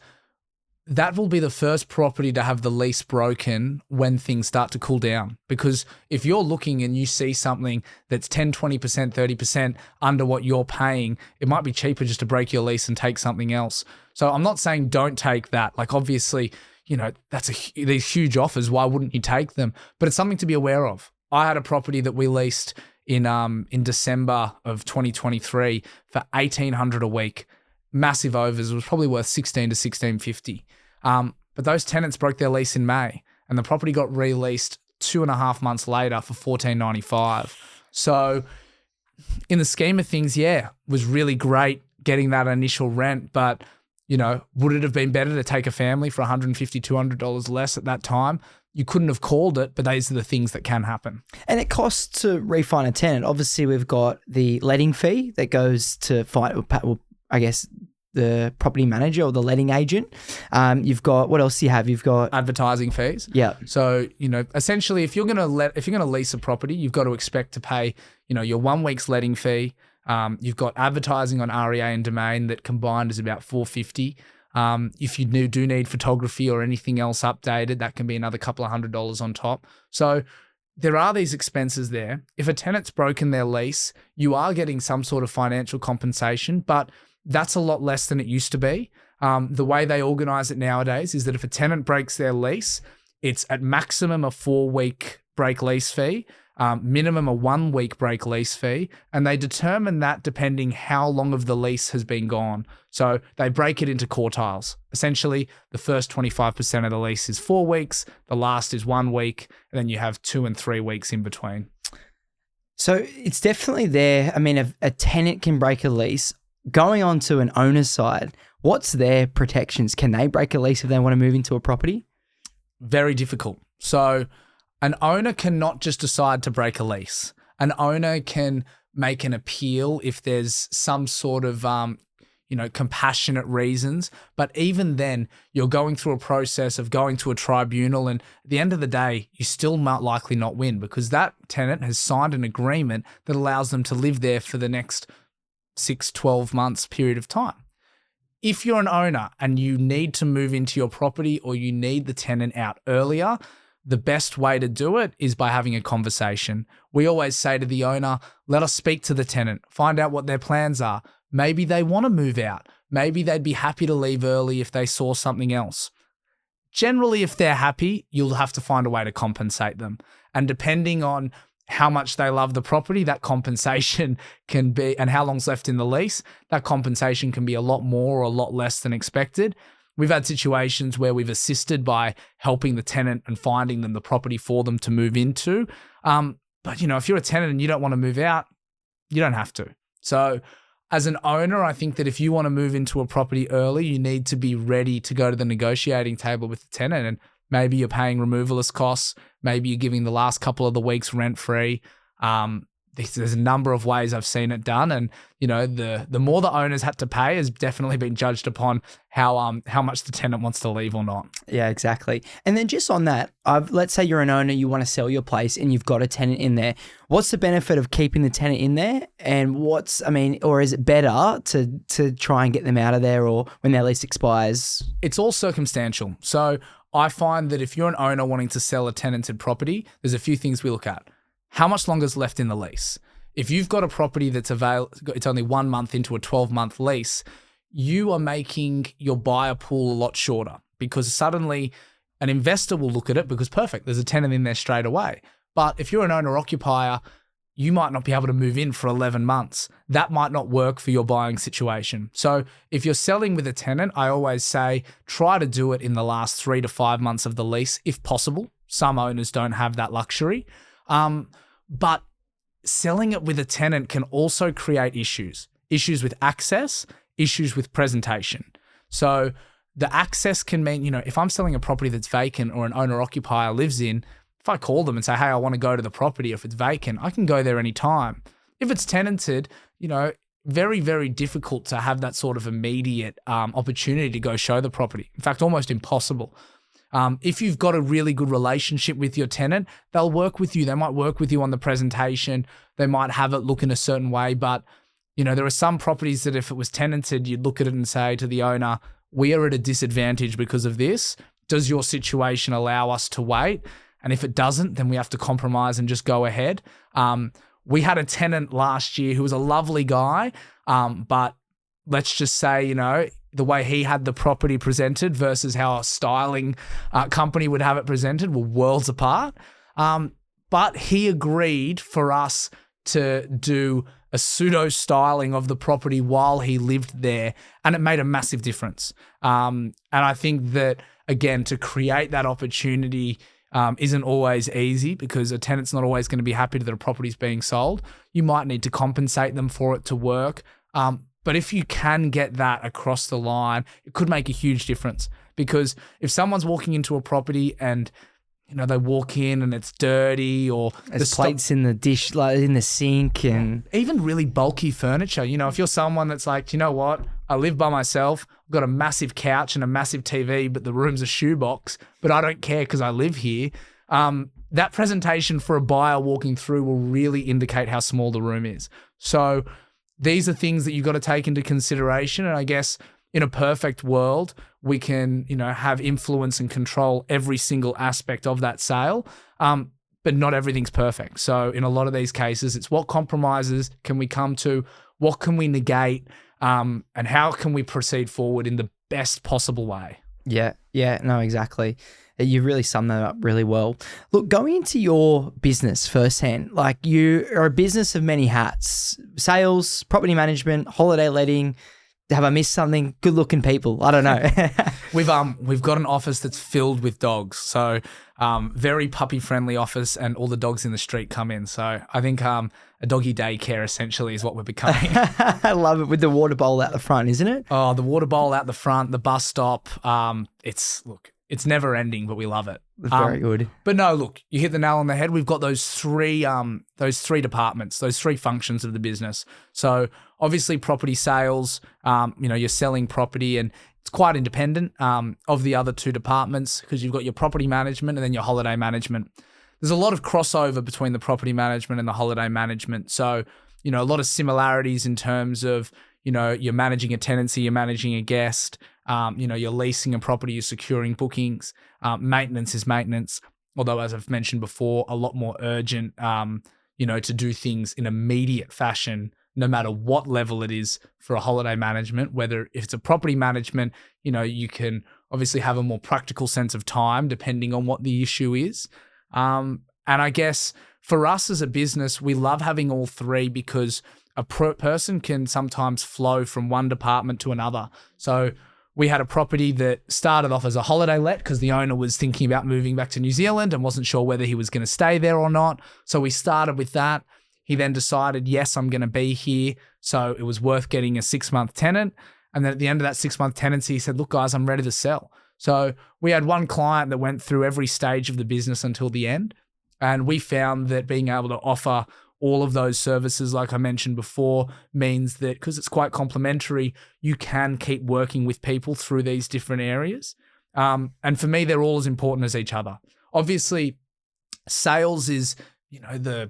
that will be the first property to have the lease broken when things start to cool down. Because if you're looking and you see something that's 10, 20%, 30% under what you're paying, it might be cheaper just to break your lease and take something else. So I'm not saying don't take that. Like obviously, you know, these huge offers. Why wouldn't you take them? But it's something to be aware of. I had a property that we leased in December of 2023 for $1,800 a week. Massive overs. It was probably worth $16 to $16.50. But those tenants broke their lease in May, and the property got released 2.5 months later for $1,495. So, in the scheme of things, yeah, it was really great getting that initial rent. But you know, would it have been better to take a family for $150, $200 less at that time? You couldn't have called it, but these are the things that can happen. And it costs to refine a tenant. Obviously, we've got the letting fee that goes to I guess, the property manager or the letting agent. You've got, what else do you have? You've got advertising fees. Yeah. So, you know, essentially if you're going to lease a property, you've got to expect to pay, you know, your 1 week's letting fee. You've got advertising on REA and Domain that combined is about $450. If you do need photography or anything else updated, that can be another couple of $100 on top. So there are these expenses there. If a tenant's broken their lease, you are getting some sort of financial compensation, but that's a lot less than it used to be. The way they organize it nowadays is that if a tenant breaks their lease, it's at maximum a 4-week break lease fee, minimum a 1-week break lease fee, and they determine that depending how long of the lease has been gone. So they break it into quartiles. Essentially, the first 25% of the lease is 4 weeks, the last is 1 week, and then you have 2 and 3 weeks in between. So it's definitely there. I mean, a tenant can break a lease. Going on to an owner's side, what's their protections? Can they break a lease if they want to move into a property? Very difficult. So an owner cannot just decide to break a lease. An owner can make an appeal if there's some sort of, compassionate reasons. But even then, you're going through a process of going to a tribunal, and at the end of the day, you still might likely not win because that tenant has signed an agreement that allows them to live there for the next 6-12 months period of time. If you're an owner and you need to move into your property or you need the tenant out earlier, the best way to do it is by having a conversation. We always say to the owner, let us speak to the tenant, find out what their plans are. Maybe they want to move out. Maybe they'd be happy to leave early if they saw something else. Generally, if they're happy, you'll have to find a way to compensate them. And depending on how much they love the property, that compensation can be, and how long's left in the lease, that compensation can be a lot more or a lot less than expected. We've had situations where we've assisted by helping the tenant and finding them the property for them to move into. But, you know, if you're a tenant and you don't want to move out, you don't have to. So as an owner, I think that if you want to move into a property early, you need to be ready to go to the negotiating table with the tenant, and maybe you're paying removalist costs. Maybe you're giving the last couple of the weeks rent free. There's a number of ways I've seen it done, and you know the more the owners had to pay has definitely been judged upon how much the tenant wants to leave or not. Yeah, exactly. And then just on that, let's say you're an owner, you want to sell your place, and you've got a tenant in there. What's the benefit of keeping the tenant in there? And or is it better to try and get them out of there, or when their lease expires? It's all circumstantial. So I find that if you're an owner wanting to sell a tenanted property, there's a few things we look at. How much longer is left in the lease? If you've got a property that's it's only 1 month into a 12-month lease, you are making your buyer pool a lot shorter because suddenly an investor will look at it because perfect, there's a tenant in there straight away. But if you're an owner-occupier, you might not be able to move in for 11 months. That might not work for your buying situation. So if you're selling with a tenant, I always say try to do it in the last 3 to 5 months of the lease if possible. Some owners don't have that luxury. But selling it with a tenant can also create issues with access, issues with presentation. So the access can mean, you know, if I'm selling a property that's vacant or an owner-occupier lives in, if I call them and say, hey, I want to go to the property, if it's vacant, I can go there anytime. If it's tenanted, you know, very, very difficult to have that sort of immediate opportunity to go show the property. In fact, almost impossible. If you've got a really good relationship with your tenant, they'll work with you. They might work with you on the presentation. They might have it look in a certain way. But, there are some properties that if it was tenanted, you'd look at it and say to the owner, we are at a disadvantage because of this. Does your situation allow us to wait? And if it doesn't, then we have to compromise and just go ahead. We had a tenant last year who was a lovely guy, but let's just say, the way he had the property presented versus how a styling company would have it presented were worlds apart. But he agreed for us to do a pseudo styling of the property while he lived there, and it made a massive difference. And I think that, again, to create that opportunity isn't always easy because a tenant's not always going to be happy that a property's being sold. You might need to compensate them for it to work. But if you can get that across the line, it could make a huge difference, because if someone's walking into a property and they walk in and it's dirty, or there's plates in the dish, like in the sink, and even really bulky furniture. If you're someone that's like, what, I live by myself, I've got a massive couch and a massive TV, but the room's a shoebox, but I don't care because I live here. That presentation for a buyer walking through will really indicate how small the room is. So these are things that you've got to take into consideration. And I guess in a perfect world, we can, have influence and control every single aspect of that sale. But not everything's perfect. So in a lot of these cases, it's what compromises can we come to, what can we negate, and how can we proceed forward in the best possible way. Yeah, no, exactly. You really summed that up really well. Look, going into your business firsthand, like you are a business of many hats: sales, property management, holiday letting. Have I missed something? Good looking people. I don't know. We've got an office that's filled with dogs. So very puppy friendly office, and all the dogs in the street come in. So I think a doggy daycare essentially is what we're becoming. I love it, with the water bowl out the front, isn't it? Oh, the water bowl out the front, the bus stop. It's never ending, but we love it. Very good. But no, look, you hit the nail on the head. We've got those three departments, those three functions of the business. So obviously property sales, you're selling property, and it's quite independent of the other two departments, because you've got your property management and then your holiday management. There's a lot of crossover between the property management and the holiday management. So, a lot of similarities in terms of, you're managing a tenancy, you're managing a guest, you're leasing a property, you're securing bookings. Maintenance is maintenance, although, as I've mentioned before, a lot more urgent, to do things in immediate fashion, no matter what level it is for a holiday management. Whether if it's a property management, you can obviously have a more practical sense of time depending on what the issue is. And I guess for us as a business, we love having all three, because a person can sometimes flow from one department to another. So we had a property that started off as a holiday let because the owner was thinking about moving back to New Zealand and wasn't sure whether he was going to stay there or not. So we started with that. He then decided, yes, I'm going to be here. So it was worth getting a 6-month tenant. And then at the end of that 6-month tenancy, he said, look, guys, I'm ready to sell. So we had one client that went through every stage of the business until the end. And we found that being able to offer all of those services, like I mentioned before, means that because it's quite complementary, you can keep working with people through these different areas. And for me, they're all as important as each other. Obviously, sales is the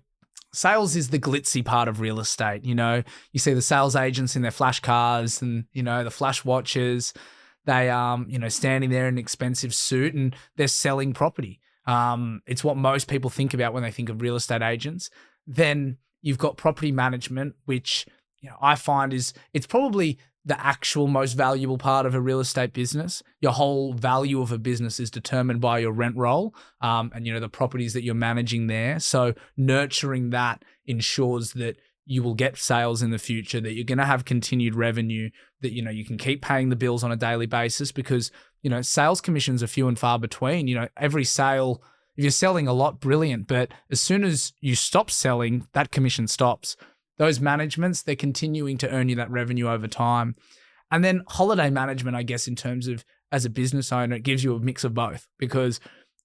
glitzy part of real estate. You see the sales agents in their flash cars and, the flash watches. They, standing there in an expensive suit, and they're selling property. It's what most people think about when they think of real estate agents. Then you've got property management, which I find it's probably the actual most valuable part of a real estate business. Your whole value of a business is determined by your rent roll, and the properties that you're managing there. So nurturing that ensures that you will get sales in the future, that you're going to have continued revenue, that you can keep paying the bills on a daily basis, because sales commissions are few and far between. Every sale, if you're selling a lot, brilliant, but as soon as you stop selling, that commission stops. Those managements, they're continuing to earn you that revenue over time. And then holiday management, I guess, in terms of as a business owner, it gives you a mix of both, because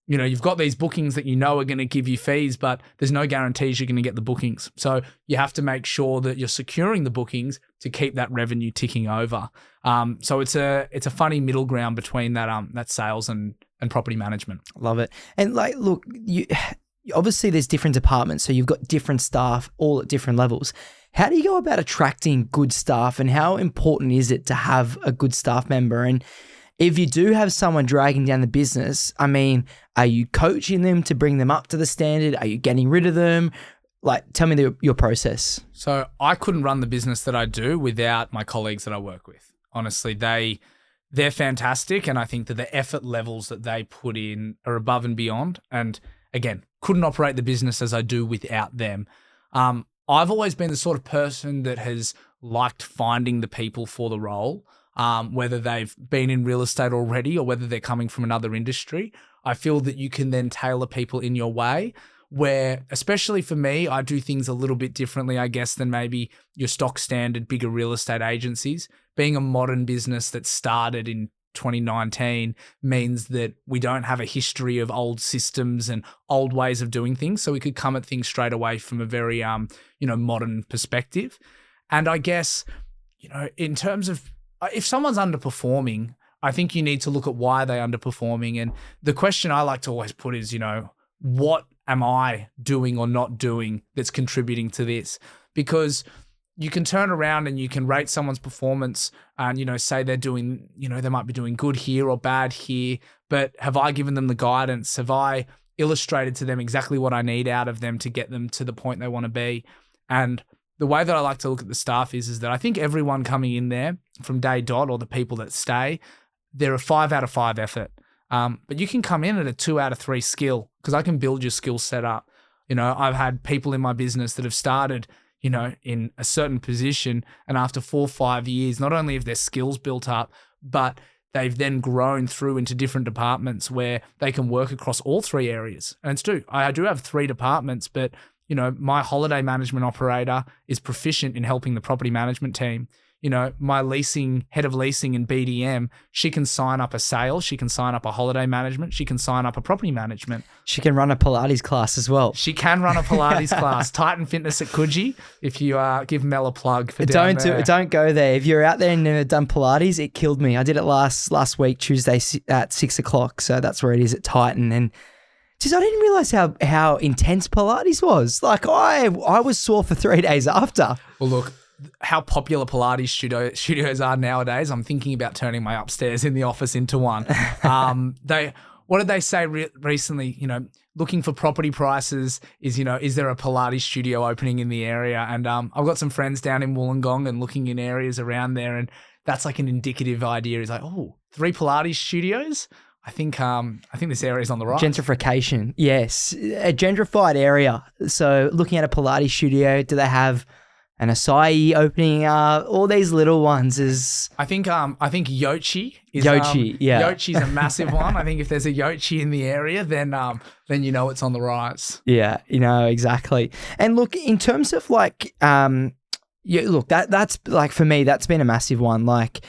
you've got these bookings that are going to give you fees, but there's no guarantees you're going to get the bookings. So you have to make sure that you're securing the bookings to keep that revenue ticking over. So it's a funny middle ground between that sales and and property management. Love it. And like, look, you obviously there's different departments, so you've got different staff all at different levels. How do you go about attracting good staff, and how important is it to have a good staff member? And if you do have someone dragging down the business, I mean, are you coaching them to bring them up to the standard? Are you getting rid of them? Like, tell me your process. So I couldn't run the business that I do without my colleagues that I work with. Honestly, they're fantastic, and I think that the effort levels that they put in are above and beyond. And again, couldn't operate the business as I do without them. I've always been the sort of person that has liked finding the people for the role, whether they've been in real estate already or whether they're coming from another industry. I feel that you can then tailor people in your way, where, especially for me, I do things a little bit differently, I guess, than maybe your stock standard bigger real estate agencies. Being a modern business that started in 2019 means that we don't have a history of old systems and old ways of doing things. So we could come at things straight away from a very, modern perspective. And I guess, in terms of if someone's underperforming, I think you need to look at why they're underperforming. And the question I like to always put is, what am I doing or not doing that's contributing to this? Because you can turn around and you can rate someone's performance and, say they're doing, they might be doing good here or bad here, but have I given them the guidance? Have I illustrated to them exactly what I need out of them to get them to the point they want to be? And the way that I like to look at the staff is that I think everyone coming in there from day dot, or the people that stay, they're a 5 out of 5 effort. But you can come in at a 2 out of 3 skill, because I can build your skill set up. I've had people in my business that have started in a certain position, and after 4 or 5 years, not only have their skills built up, but they've then grown through into different departments where they can work across all 3 areas. And it's true. I do have 3 departments, but my holiday management operator is proficient in helping the property management team. My head of leasing and BDM, she can sign up a sale, she can sign up a holiday management, she can sign up a property management. She can run a Pilates class as well. She can run a Pilates class. Titan Fitness at Coogee, if you give Mel a plug for down there. Don't go there. If you're out there and never done Pilates, it killed me. I did it last week, Tuesday at 6:00. So that's where it is at Titan. And I didn't realize how intense Pilates was. Like I was sore for 3 days after. Well, look, how popular Pilates studios are nowadays. I'm thinking about turning my upstairs in the office into one. What did they say recently? Looking for property prices is there a Pilates studio opening in the area? And I've got some friends down in Wollongong and looking in areas around there, and that's like an indicative idea. Is like, 3 Pilates studios. I think this area is on the rise. Gentrification, yes, a gentrified area. So looking at a Pilates studio, do they have an acai opening up? All these little ones is. I think Yochi is. Yochi's a massive one. I think if there's a Yochi in the area, then it's on the rise. Yeah, exactly. And look, in terms of like, that's like for me, that's been a massive one. Like,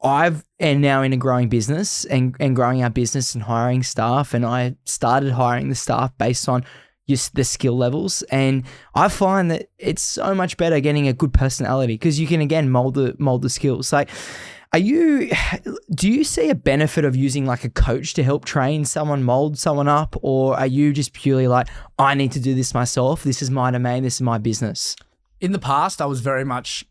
I've am now in a growing business and growing our business and hiring staff, and I started hiring the staff based on just the skill levels, and I find that it's so much better getting a good personality, because you can again mold the skills. Like, do you see a benefit of using like a coach to help train someone, mold someone up, or are you just purely like, I need to do this myself, this is my domain, this is my business? In the past, I was very much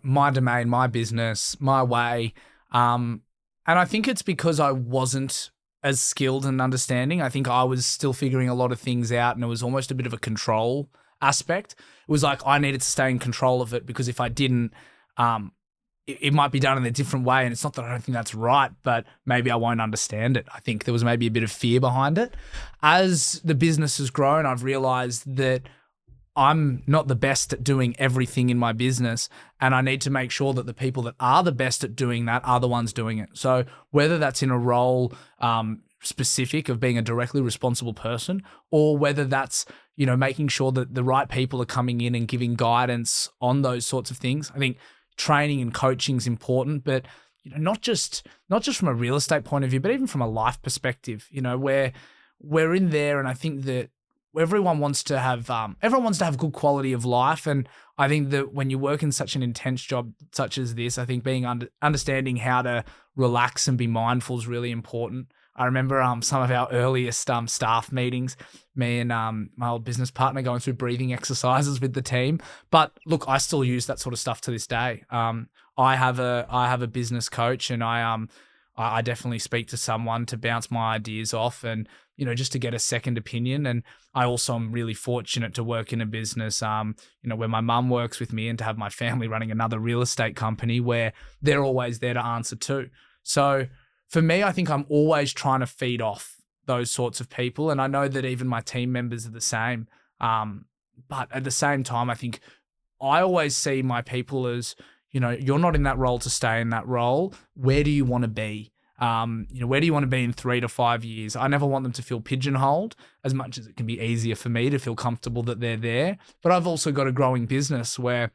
my domain, my business, my way. And I think it's because I wasn't as skilled and understanding. I think I was still figuring a lot of things out, and it was almost a bit of a control aspect. It was like I needed to stay in control of it, because if I didn't, it might be done in a different way. And it's not that I don't think that's right, but maybe I won't understand it. I think there was maybe a bit of fear behind it. As the business has grown, I've realized that I'm not the best at doing everything in my business, and I need to make sure that the people that are the best at doing that are the ones doing it. So whether that's in a role specific of being a directly responsible person, or whether that's, making sure that the right people are coming in and giving guidance on those sorts of things. I think training and coaching is important, but not just from a real estate point of view, but even from a life perspective, where we're in there. And I think that everyone wants to have good quality of life. And I think that when you work in such an intense job such as this, I think being understanding how to relax and be mindful is really important. I remember some of our earliest staff meetings, me and my old business partner going through breathing exercises with the team. But look, I still use that sort of stuff to this day. I have a business coach, and I definitely speak to someone to bounce my ideas off and, just to get a second opinion. And I also am really fortunate to work in a business, where my mum works with me, and to have my family running another real estate company where they're always there to answer to. So for me, I think I'm always trying to feed off those sorts of people. And I know that even my team members are the same. But at the same time, I think I always see my people as, you're not in that role to stay in that role. Where do you want to be? Where do you want to be in 3 to 5 years? I never want them to feel pigeonholed, as much as it can be easier for me to feel comfortable that they're there. But I've also got a growing business where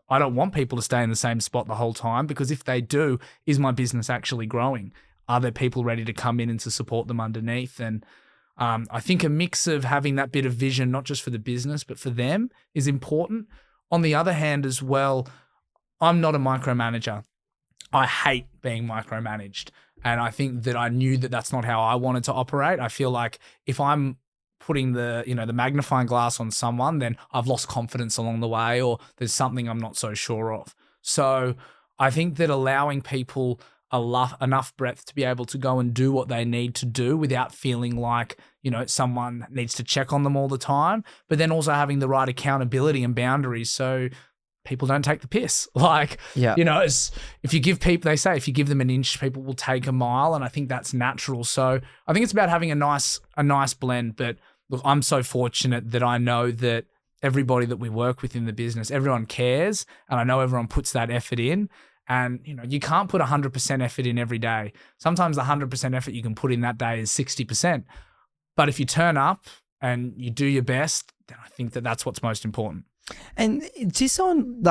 I don't want people to stay in the same spot the whole time, because if they do, is my business actually growing? Are there people ready to come in and to support them underneath? And I think a mix of having that bit of vision, not just for the business, but for them, is important. On the other hand as well, I'm not a micromanager. I hate being micromanaged. And I think that I knew that that's not how I wanted to operate. I feel like if I'm putting the magnifying glass on someone, then I've lost confidence along the way, or there's something I'm not so sure of. So I think that allowing people enough breadth to be able to go and do what they need to do without feeling like, someone needs to check on them all the time, but then also having the right accountability and boundaries so people don't take the piss. If you give people, they say, if you give them an inch, people will take a mile. And I think that's natural. So I think it's about having a nice blend. But look, I'm so fortunate that I know that everybody that we work with in the business, everyone cares. And I know everyone puts that effort in. And, you can't put 100% effort in every day. Sometimes the 100% effort you can put in that day is 60%. But if you turn up and you do your best, then I think that that's what's most important. And just on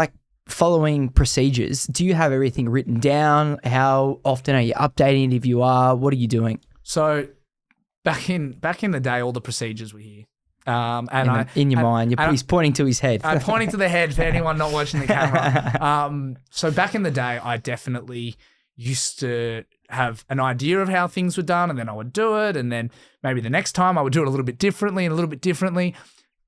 following procedures, do you have everything written down? How often are you updating it? If you are, what are you doing? So back in the day, all the procedures were here. In your mind, he's pointing to his head. I'm pointing to the head for anyone not watching the camera. So back in the day, I definitely used to have an idea of how things were done, and then I would do it, and then maybe the next time I would do it a little bit differently and a little bit differently.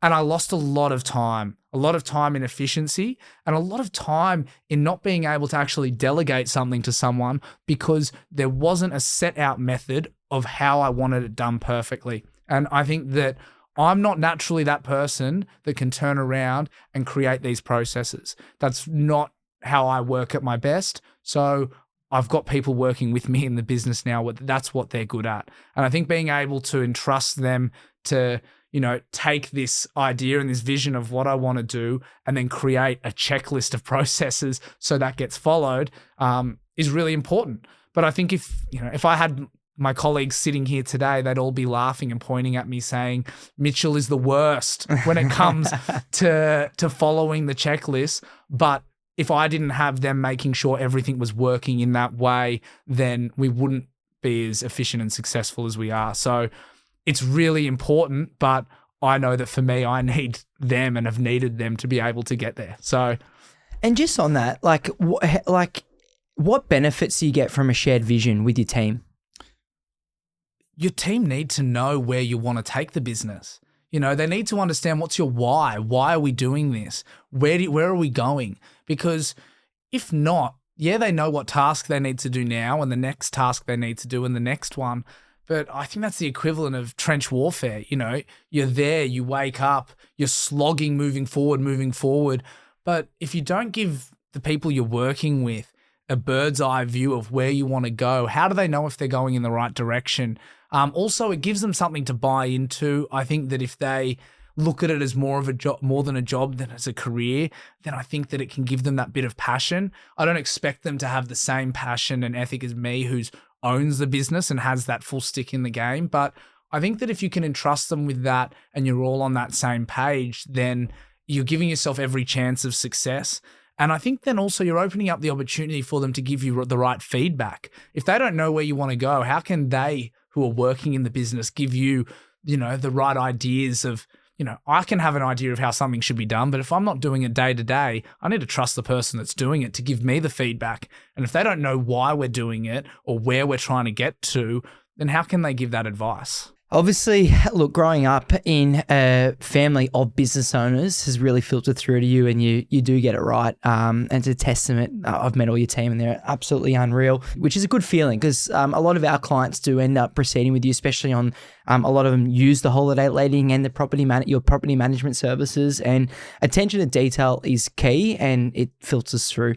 And I lost a lot of time in efficiency, and a lot of time in not being able to actually delegate something to someone because there wasn't a set out method of how I wanted it done perfectly. And I think that I'm not naturally that person that can turn around and create these processes. That's not how I work at my best. So I've got people working with me in the business now. That's what they're good at. And I think being able to entrust them to, take this idea and this vision of what I want to do and then create a checklist of processes so that gets followed is really important. But I think if I had my colleagues sitting here today, they'd all be laughing and pointing at me saying, Mitchell is the worst when it comes to following the checklist. But if I didn't have them making sure everything was working in that way, then we wouldn't be as efficient and successful as we are. So it's really important, but I know that for me, I need them and have needed them to be able to get there. So, and just on that, what benefits do you get from a shared vision with your team? Your team need to know where you want to take the business. They need to understand what's your why. Why are we doing this? Where are we going? Because if not, they know what task they need to do now and the next task they need to do and the next one. But I think that's the equivalent of trench warfare. You're there, you wake up, you're slogging, moving forward. But if you don't give the people you're working with a bird's eye view of where you want to go, how do they know if they're going in the right direction? Also, it gives them something to buy into. I think that if they look at it as more than a job than as a career, then I think that it can give them that bit of passion. I don't expect them to have the same passion and ethic as me, who's owns the business and has that full stick in the game. But I think that if you can entrust them with that and you're all on that same page, then you're giving yourself every chance of success. And I think then also you're opening up the opportunity for them to give you the right feedback. If they don't know where you want to go, how can they, who are working in the business, give you, the right ideas of, I can have an idea of how something should be done, but if I'm not doing it day to day, I need to trust the person that's doing it to give me the feedback. And if they don't know why we're doing it or where we're trying to get to, then how can they give that advice? Obviously, look, growing up in a family of business owners has really filtered through to you, and you do get it right. And it's a testament. I've met all your team and they're absolutely unreal, which is a good feeling because a lot of our clients do end up proceeding with you, especially on a lot of them use the holiday letting and the your property management services, and attention to detail is key and it filters through.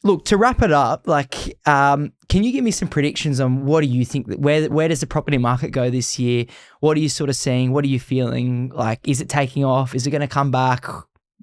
Look, to wrap it up, can you give me some predictions on what do you think, where does the property market go this year? What are you sort of seeing? What are you feeling? Like, is it taking off? Is it going to come back?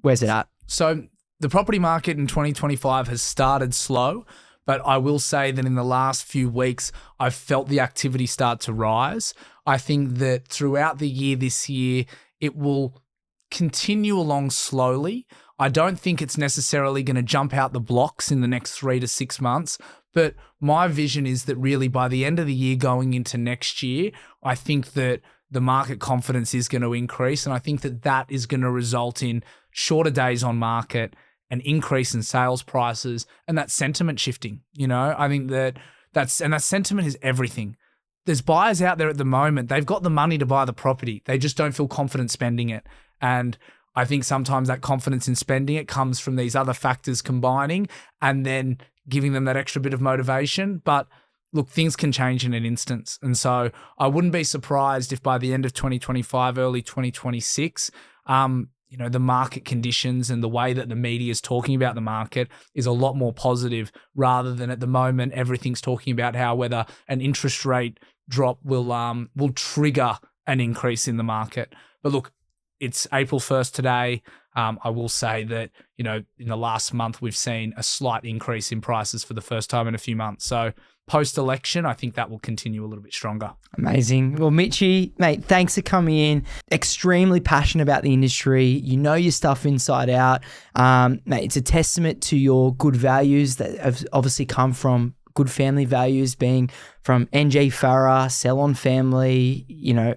Where's it at? So the property market in 2025 has started slow, but I will say that in the last few weeks, I've felt the activity start to rise. I think that throughout the year this year, it will continue along slowly. I don't think it's necessarily going to jump out the blocks in the next 3 to 6 months, but my vision is that really by the end of the year going into next year, I think that the market confidence is going to increase, and I think that that is going to result in shorter days on market, an increase in sales prices, and that sentiment shifting. I think that that sentiment is everything. There's buyers out there at the moment, they've got the money to buy the property. They just don't feel confident spending it. And I think sometimes that confidence in spending it comes from these other factors combining and then giving them that extra bit of motivation. But look, things can change in an instance. And so I wouldn't be surprised if by the end of 2025, early 2026, the market conditions and the way that the media is talking about the market is a lot more positive, rather than at the moment, everything's talking about how whether an interest rate drop will trigger an increase in the market. But look, it's April 1st today. I will say that, in the last month, we've seen a slight increase in prices for the first time in a few months. So post-election, I think that will continue a little bit stronger. Amazing. Well, Mitchie, mate, thanks for coming in. Extremely passionate about the industry. You know your stuff inside out. Mate, it's a testament to your good values that have obviously come from good family values, being from NJ Farah, sell on family,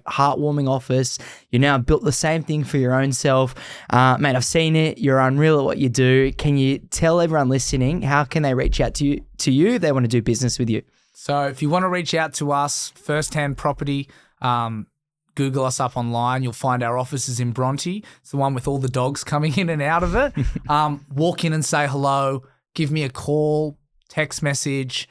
heartwarming office. You now built the same thing for your own self. Mate, I've seen it. You're unreal at what you do. Can you tell everyone listening, how can they reach out to you if they want to do business with you? So if you want to reach out to us, Firsthand Property, Google us up online. You'll find our offices in Bronte. It's the one with all the dogs coming in and out of it. Walk in and say hello. Give me a call, text message,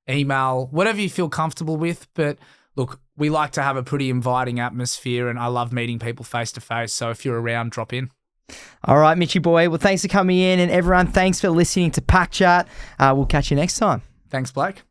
email, whatever you feel comfortable with. But look, we like to have a pretty inviting atmosphere, and I love meeting people face to face. So if you're around, drop in. All right, Mitchie boy. Well, thanks for coming in, and everyone, thanks for listening to Pak Chat. We'll catch you next time. Thanks, Blake.